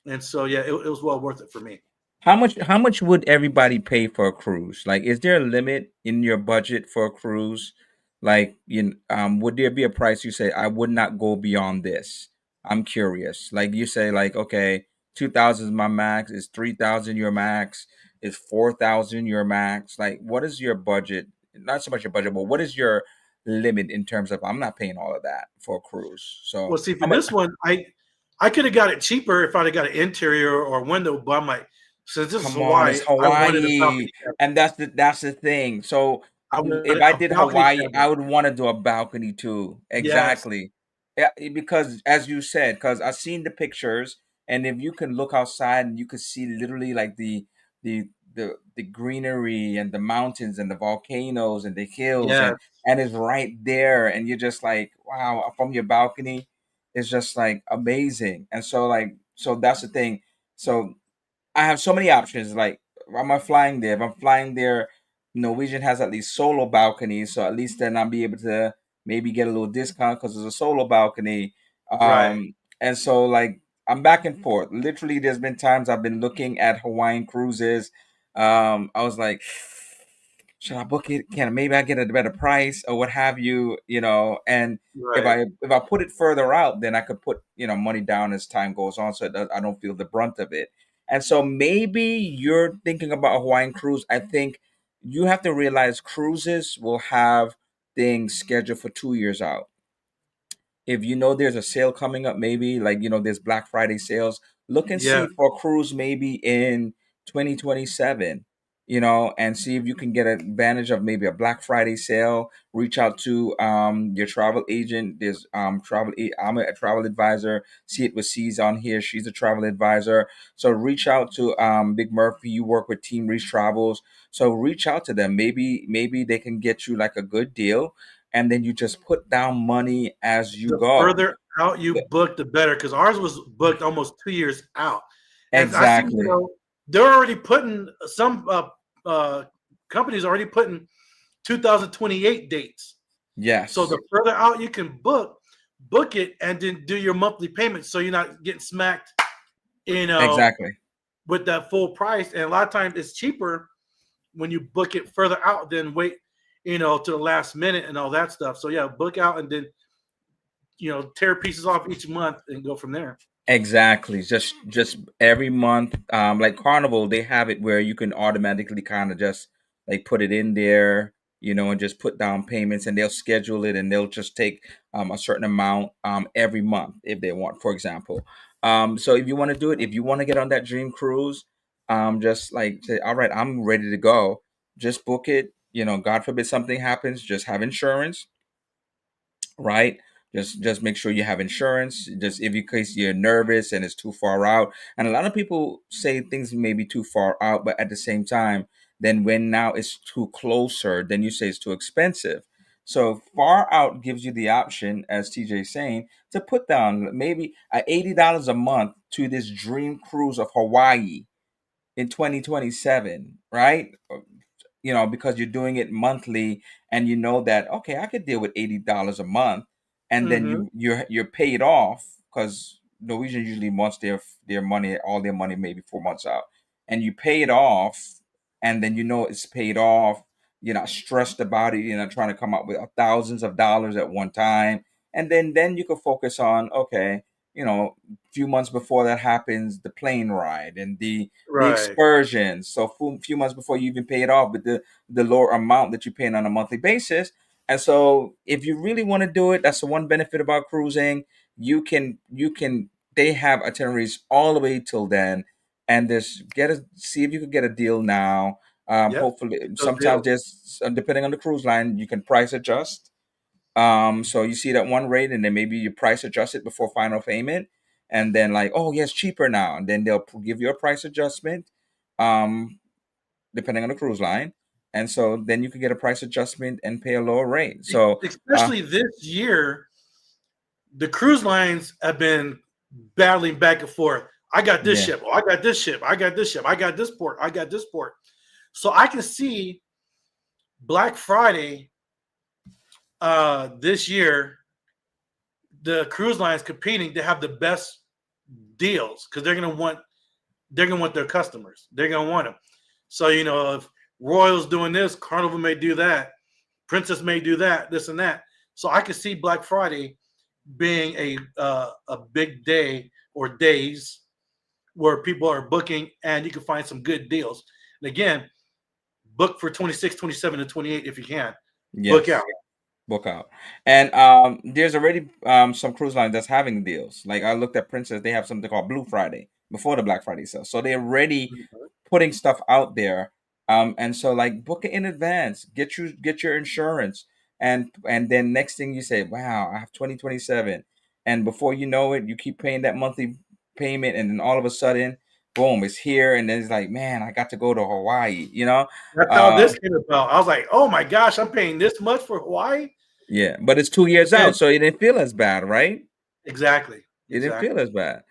And so yeah, it was well worth it for me. How much would everybody pay for a cruise? Like, is there a limit in your budget for a cruise? Like, would there be a price you say I would not go beyond this? I'm curious. Like you say, like, okay, 2,000 is my max, is 3,000 your max, is 4,000 your max? Like, what is your budget? Not so much your budget, but what is your limit in terms of I'm not paying all of that for a cruise. Well, So see, how for much? this one, I could have got it cheaper if I'd have got an interior or window, but I'm like, since this is Come on, Hawaii, it's I wanted a Hawaii, balcony cabin. and that's the thing. So I if wanted I a did balcony Hawaii, I cabin. would want to do a balcony too. Yes, Exactly. Yeah, because as you said, because I've seen the pictures, and if you can look outside and you could see literally like the the greenery and the mountains and the volcanoes and the hills yes, and it's right there, and you're just like, wow, from your balcony, it's just like amazing. And so so that's the thing. So I have so many options. Like, am I flying there? If I'm flying there, Norwegian has at least solo balconies, so at least then I'll be able to maybe get a little discount because it's a solo balcony. right. And so like I'm back and forth. Literally, there's been times I've been looking at Hawaiian cruises. I was like, should I book it? Can maybe I get a better price or what have you? And if Right. I put it further out, then I could put money down as time goes on, so I don't feel the brunt of it. And so maybe you're thinking about a Hawaiian cruise. I think you have to realize cruises will have things scheduled for 2 years out. If you know there's a sale coming up, maybe like there's Black Friday sales, look and Yeah. see for a cruise maybe in 2027. and see if you can get advantage of maybe a Black Friday sale. Reach out to your travel agent. There's I'm a travel advisor. See it with C's on here. She's a travel advisor. So reach out to Big Murphy. You work with Team Reach Travels. So reach out to them. Maybe they can get you like a good deal, and then you just put down money as you The go. further out you book, the better. Because ours was booked almost 2 years out, and I see, Exactly. they're already putting some uh, companies already putting 2028 dates. So Yes. the further out you can book it, and then do your monthly payments, so you're not getting smacked, you know, Exactly. with that full price. And a lot of times it's cheaper when you book it further out than wait, to the last minute and all that stuff. So yeah, book out and then tear pieces off each month and go from there. Exactly. Just every month, like Carnival, they have it where you can automatically kind of just like put it in there, and just put down payments, and they'll schedule it, and they'll just take a certain amount every month if they want, for example. So if you want to do it, if you want to get on that dream cruise, just like say, all right, I'm ready to go. Just book it. God forbid something happens, just have insurance, right? Just make sure you have insurance. Just if in case you're nervous and it's too far out. And a lot of people say things may be too far out, but at the same time, then when now it's too closer, then you say it's too expensive. So far out gives you the option, as TJ is saying, to put down maybe $80 a month to this dream cruise of Hawaii in 2027, right? Because you're doing it monthly, and you know that, okay, I could deal with $80 a month, and then Mm-hmm. you're paid off, because Norwegian usually wants their money, all their money, maybe 4 months out, and you pay it off, and then it's paid off. You're not stressed about it. You're not trying to come up with thousands of dollars at one time, and then you can focus on, okay, few months before that happens, the plane ride and the Right. excursions. So few months before you even pay it off, but the lower amount that you're paying on a monthly basis. And so if you really want to do it, that's the one benefit about cruising. You can they have itineraries all the way till then, and just see if you could get a deal now. Yep. Hopefully, Get those sometimes deals. there's depending on the cruise line, you can price adjust. So you see that one rate, and then maybe you price adjust it before final payment, and then like, oh yes, cheaper now, and then they'll give you a price adjustment, um, depending on the cruise line, and so then you can get a price adjustment and pay a lower rate. So, Especially this year, the cruise lines have been battling back and forth. I got this yeah, ship. Oh, I got this ship. I got this ship. I got this port. I got this port. So I can see Black Friday this year, the cruise lines competing to have the best deals, because they're gonna want their customers. They're gonna want them. So if Royal's doing this, Carnival may do that, Princess may do that, this and that. So I could see Black Friday being a big day or days where people are booking, and you can find some good deals. And again, book for 26, 27, and 28 if you can. Book out. yes, book out. And there's already some cruise lines that's having deals. Like I looked at Princess, they have something called Blue Friday before the Black Friday sale. So they're already putting stuff out there. And so like book it in advance. Get your insurance. And then next thing you say, wow, I have 2027. And before you know it, you keep paying that monthly payment, and then all of a sudden, boom, it's here. And then it's like, man, I got to go to Hawaii. That's how Uh this came about. I was like, oh my gosh, I'm paying this much for Hawaii. yeah, but it's 2 years And out, so it didn't feel as bad, right? exactly, It didn't feel exactly. as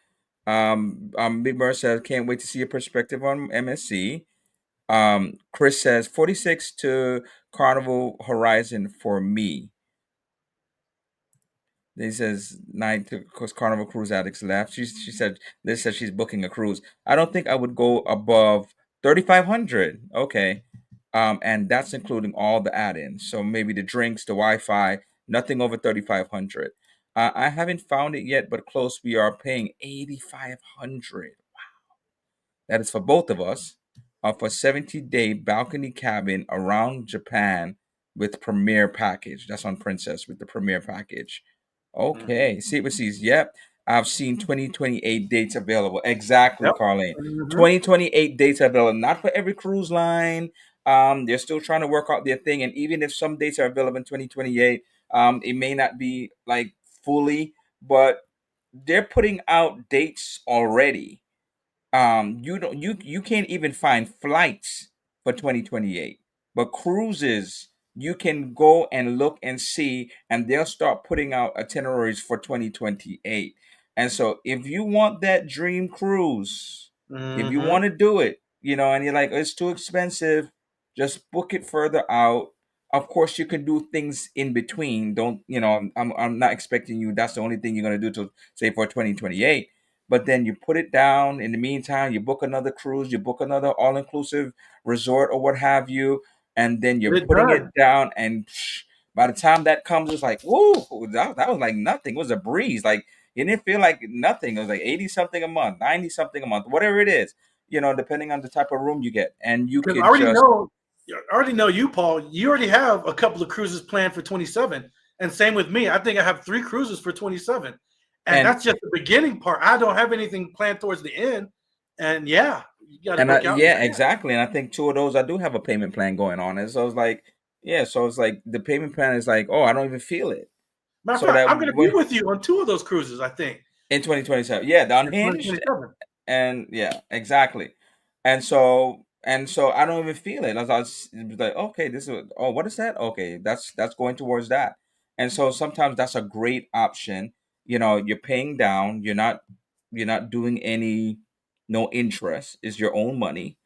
bad. Big Bird says, can't wait to see your perspective on MSC. Chris says 46 to Carnival Horizon for me. He says nine to because Carnival Cruise Addicts left. She said this says she's booking a cruise. I don't think I would go above 3,500. Okay. And that's including all the add-ins. So maybe the drinks, the Wi-Fi, nothing over 3,500. I haven't found it yet, but close. We are paying 8,500. That is for both of us, for 70-day balcony cabin around Japan with Premier package. That's on Princess with the Premier package. Mhm. Okay, see what sees. Yep. I've seen 2028 dates available. Exactly, Yep. Carlene. Hmm. 2028 dates available. Not for every cruise line. They're still trying to work out their thing. And even if some dates are available in 2028, it may not be like fully, but they're putting out dates already. You can't even find flights for 2028, but cruises you can go and look and see, and they'll start putting out itineraries for 2028. And so if you want that dream cruise, if you Hmm. want to do it, and you're like, it's too expensive, just book it further out. Of course, you can do things in between. Don't, I'm not expecting you, that's the only thing you're going to do to say for 2028, but then you put it down. In the meantime, you book another cruise, you book another all-inclusive resort or what have you, and then you're Get it putting it done. down. And by the time that comes, it's like, woo, that was like nothing. It was a breeze. Like, it didn't feel like nothing. It was like 80 something a month, 90 something a month, whatever it is, depending on the type of room you get. And you Because I could already just know, I already know you, Paul. You already have a couple of cruises planned for 27, and same with me. I think I have 3 cruises for 27, and and that's just the beginning part. I don't have anything planned towards the end, and yeah, you got to book out in yeah, advance. exactly. And I think two of those I do have a payment plan going on. And so it's like, yeah, so it's like the payment plan is like, oh, I don't even feel it. Matter of So fact, that I'm going to be with you on 2 of those cruises. I think in 2027, yeah, the in unhinged, 2027. and yeah, exactly. And so I don't even feel it. I was like, okay, this is, oh, what is that? Okay, that's going towards that. And so sometimes that's a great option. You're paying down, you're not doing any, no interest, it's your own money.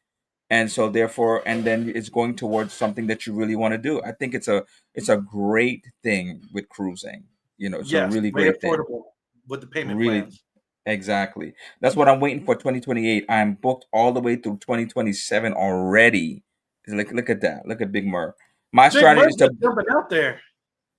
And so therefore, and then it's going towards something that you really want to do. I think it's a great thing with cruising. It's a Yes, really way great thing. affordable with the payment Really, plans. exactly. That's what I'm waiting for 2028. I'm booked all the way through 2027 already. Look at that. Look at Big Mer. My Big strategy Murph is to just jumping out there.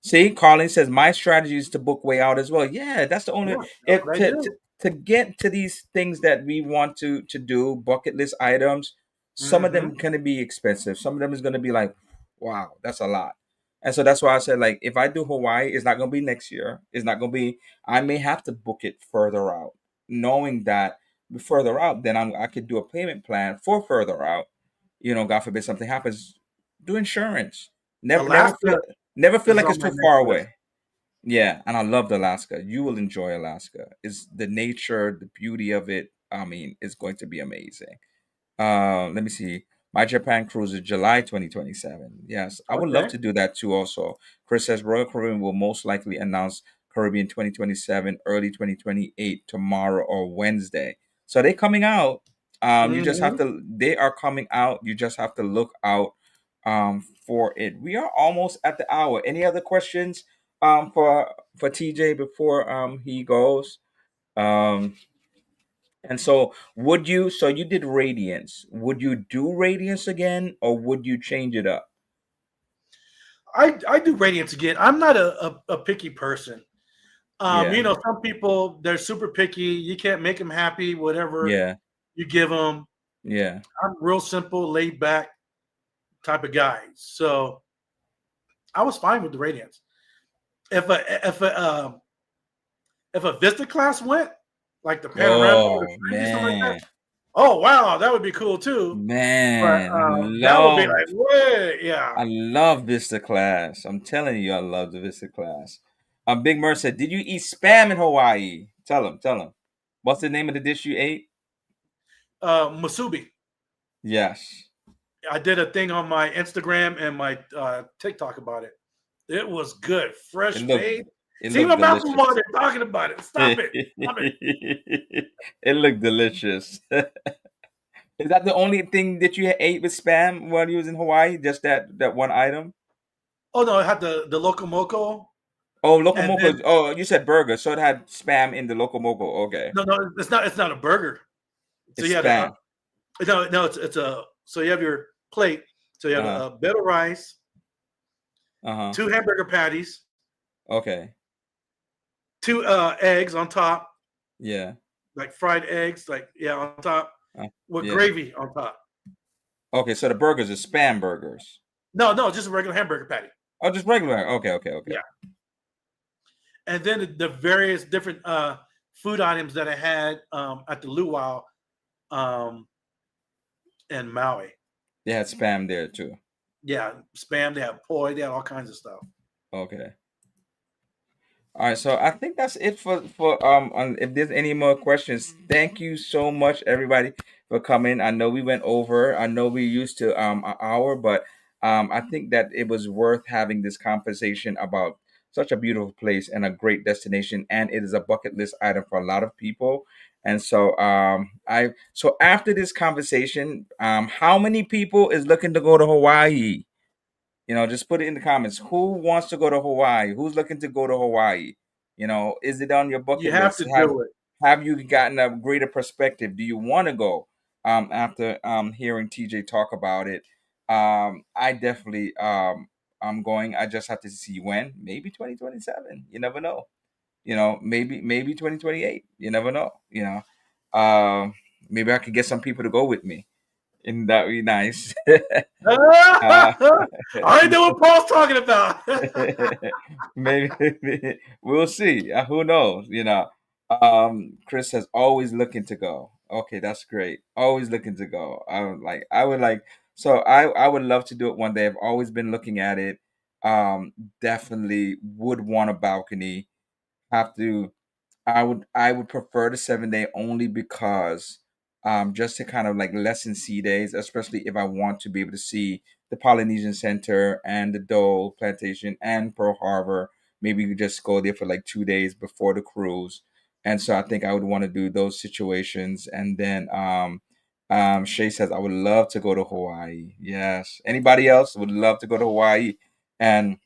see. Colin says my strategy is to book way out as well. Yeah, that's the only, Yeah, that's if what I do. to get to these things that we want to do, bucket list items. Some of them Hmm. gonna be expensive. Some of them is gonna be like, wow, that's a lot. And so that's why I said, like, if I do Hawaii, it's not gonna be next year. It's not gonna be. I may have to book it further out, knowing that further out, then I could do a payment plan for further out. God forbid something happens. Do insurance. Alaska Never feel is like on it's my too next far list. away. Yeah, and I loved Alaska. You will enjoy Alaska. It's the nature, the beauty of it. I mean, it's going to be amazing. Let me see. My Japan cruise is July 2027. Yes, I would love Okay. to do that too also. Chris says Royal Caribbean will most likely announce Caribbean 2027 early 2028 tomorrow or Wednesday. So they coming out. Hmm. They are coming out. You just have to look out for it. We are almost at the hour. Any other questions for TJ before he goes? Um and so so you did Radiance. Would you do Radiance again, or would you change it up? I do Radiance again. I'm not a picky person. Yeah. Some people they're super picky. You can't make them happy. Whatever Yeah. you give them. Yeah. I'm real simple, laid back type of guy. So I was fine with the Radiance. If a if a if a Vista class went, like the panorama or the Oh Trinity, something like that. man. Oh wow, that would be cool too. But Man, that would be like way, yeah. I love Vista class. I'm telling you, I love the Vista class. Big Mer said, "Did you eat spam in Hawaii?" Tell him. What's the name of the dish you ate? Masubi. Yes. I did a thing on my Instagram and my TikTok about it. It was good, It fresh looked made. it See looked my mouth delicious. water talking about it. Stop it. Stop it. It looked delicious. Is that the only thing that you ate with spam while you was in Hawaii? Just that one item? Oh no, I had the loco moco, Oh, and then locomoco. Oh, you said burger, so it had spam in the locomoco. Okay, no, it's not a burger. So it's you had spam. no, it's a so you have your plate. So you have Uh a bed of rice, huh. 2 hamburger patties, Okay. 2 eggs on top, Yeah. like fried eggs, like yeah, on top Uh, with yeah. gravy on top. Okay, so the burgers are spam burgers. No, just a regular hamburger patty. Oh, just regular. Okay. Okay. Okay. Yeah, and then the various different food items that I had at the luau um, in Maui. They had spam there too. Yeah, spam. They had poi. They had all kinds of stuff. Okay. All right, so I think that's it for on, if there's any more questions, thank you so much everybody for coming. I know we went over. I know we used to an hour, but I think that it was worth having this conversation about such a beautiful place and a great destination, and it is a bucket list item for a lot of people. And so so after this conversation, how many people is looking to go to Hawaii? Just put it in the comments. Who wants to go to Hawaii? Who's looking to go to Hawaii? Is it on your You bucket have list? to Have do it. have you gotten a greater perspective? Do you want to go? After hearing TJ talk about it, I definitely I'm going. I just have to see when. Maybe 2027. You never know. Maybe 2028. You never know. Maybe I could get some people to go with me, and that would be nice. uh, I already know what Paul's talking about. maybe we'll see. Who knows? Chris has always looking to go. Okay, that's great. Always looking to go. I would like. So I would love to do it one day. I've always been looking at it. Definitely would want a balcony. Have to. I would prefer the 7 day only because just to kind of like lessen sea days, especially if I want to be able to see the Polynesian Center and the Dole Plantation and Pearl Harbor. Maybe we just go there for like 2 days before the cruise. And so I think I would want to do those situations. And then Shay says I would love to go to Hawaii. Yes. Anybody else would love to go to Hawaii? And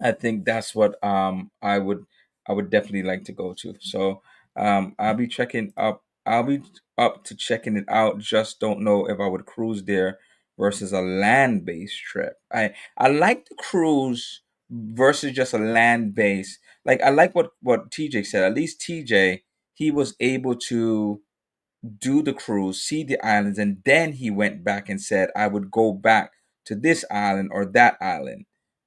I think that's what I would definitely like to go to. So I'll be checking up. I'll be up to checking it out. Just don't know if I would cruise there versus a land based trip. I like the cruise versus just a land base. Like I like what TJ said. At least TJ, he was able to do the cruise, see the islands, and then he went back and said, I would go back to this island or that island,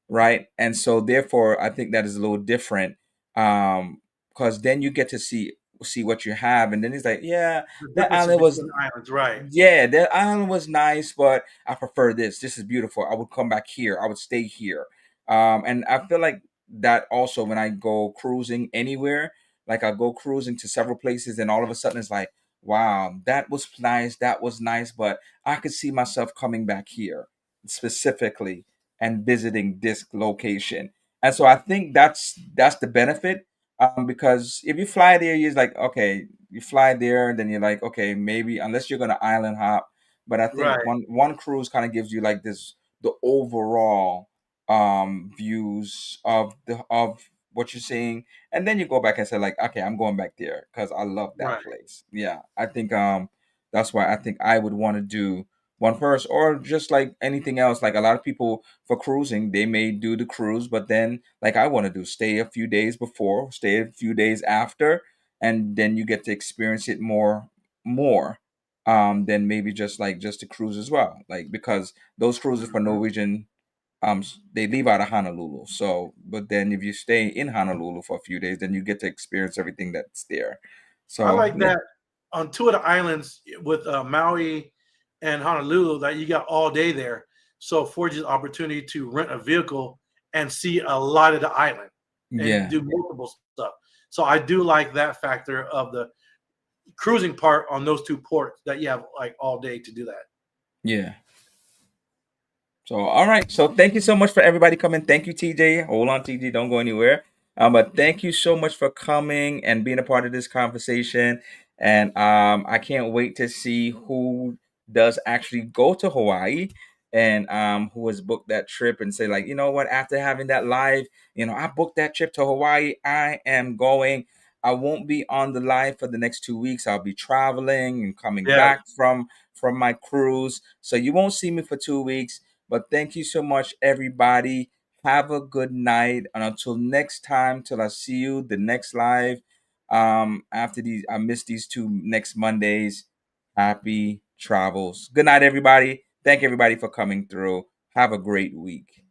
right? And so therefore I think that is a little different. Because then you get to see what you have, and then he's like, yeah, The that differences island was between the islands, right? yeah, that island was nice, but I prefer this. This is beautiful. I would come back here. I would stay here. And I feel like that also when I go cruising anywhere, like I go cruising to several places, and all of a sudden it's like, wow, that was nice. That was nice, but I could see myself coming back here specifically and visiting this location. And so I think that's the benefit. Because if you fly there, you're like, okay, you fly there and then you're like, okay, maybe unless you're gonna island hop. But I think Right, one cruise kind of gives you like the overall views of what you're seeing, and then you go back and say like, okay, I'm going back there because I love that right. place. Yeah, I think that's why I think I would want to do one first, or just like anything else. Like a lot of people for cruising, they may do the cruise, but then like I want to do stay a few days before, stay a few days after, and then you get to experience it more than maybe just the cruise as well, like because those cruises for Mhm. Norwegian they leave out of Honolulu. So but then if you stay in Honolulu for a few days, then you get to experience everything that's there. I So like yeah. that on two of the islands with Maui and Honolulu that you got all day there. So it affords you the opportunity to rent a vehicle and see a lot of the island and Yeah. do multiple stuff. So I do like that factor of the cruising part on those two ports that you have like all day to do that. Yeah. So, all right. So, thank you so much for everybody coming. Thank you, TJ. Hold on, TJ. Don't go anywhere. But thank you so much for coming and being a part of this conversation. And I can't wait to see who does actually go to Hawaii and who has booked that trip and say, like, you know what, after having that live, I booked that trip to Hawaii. I am going. I won't be on the live for the next 2 weeks. I'll be traveling and coming Yeah, back from my cruise. So you won't see me for 2 weeks, but thank you so much, everybody. Have a good night. And until next time, till I see you the next live. After these, I miss these two next Mondays. Happy travels. Good night, everybody. Thank everybody for coming through. Have a great week.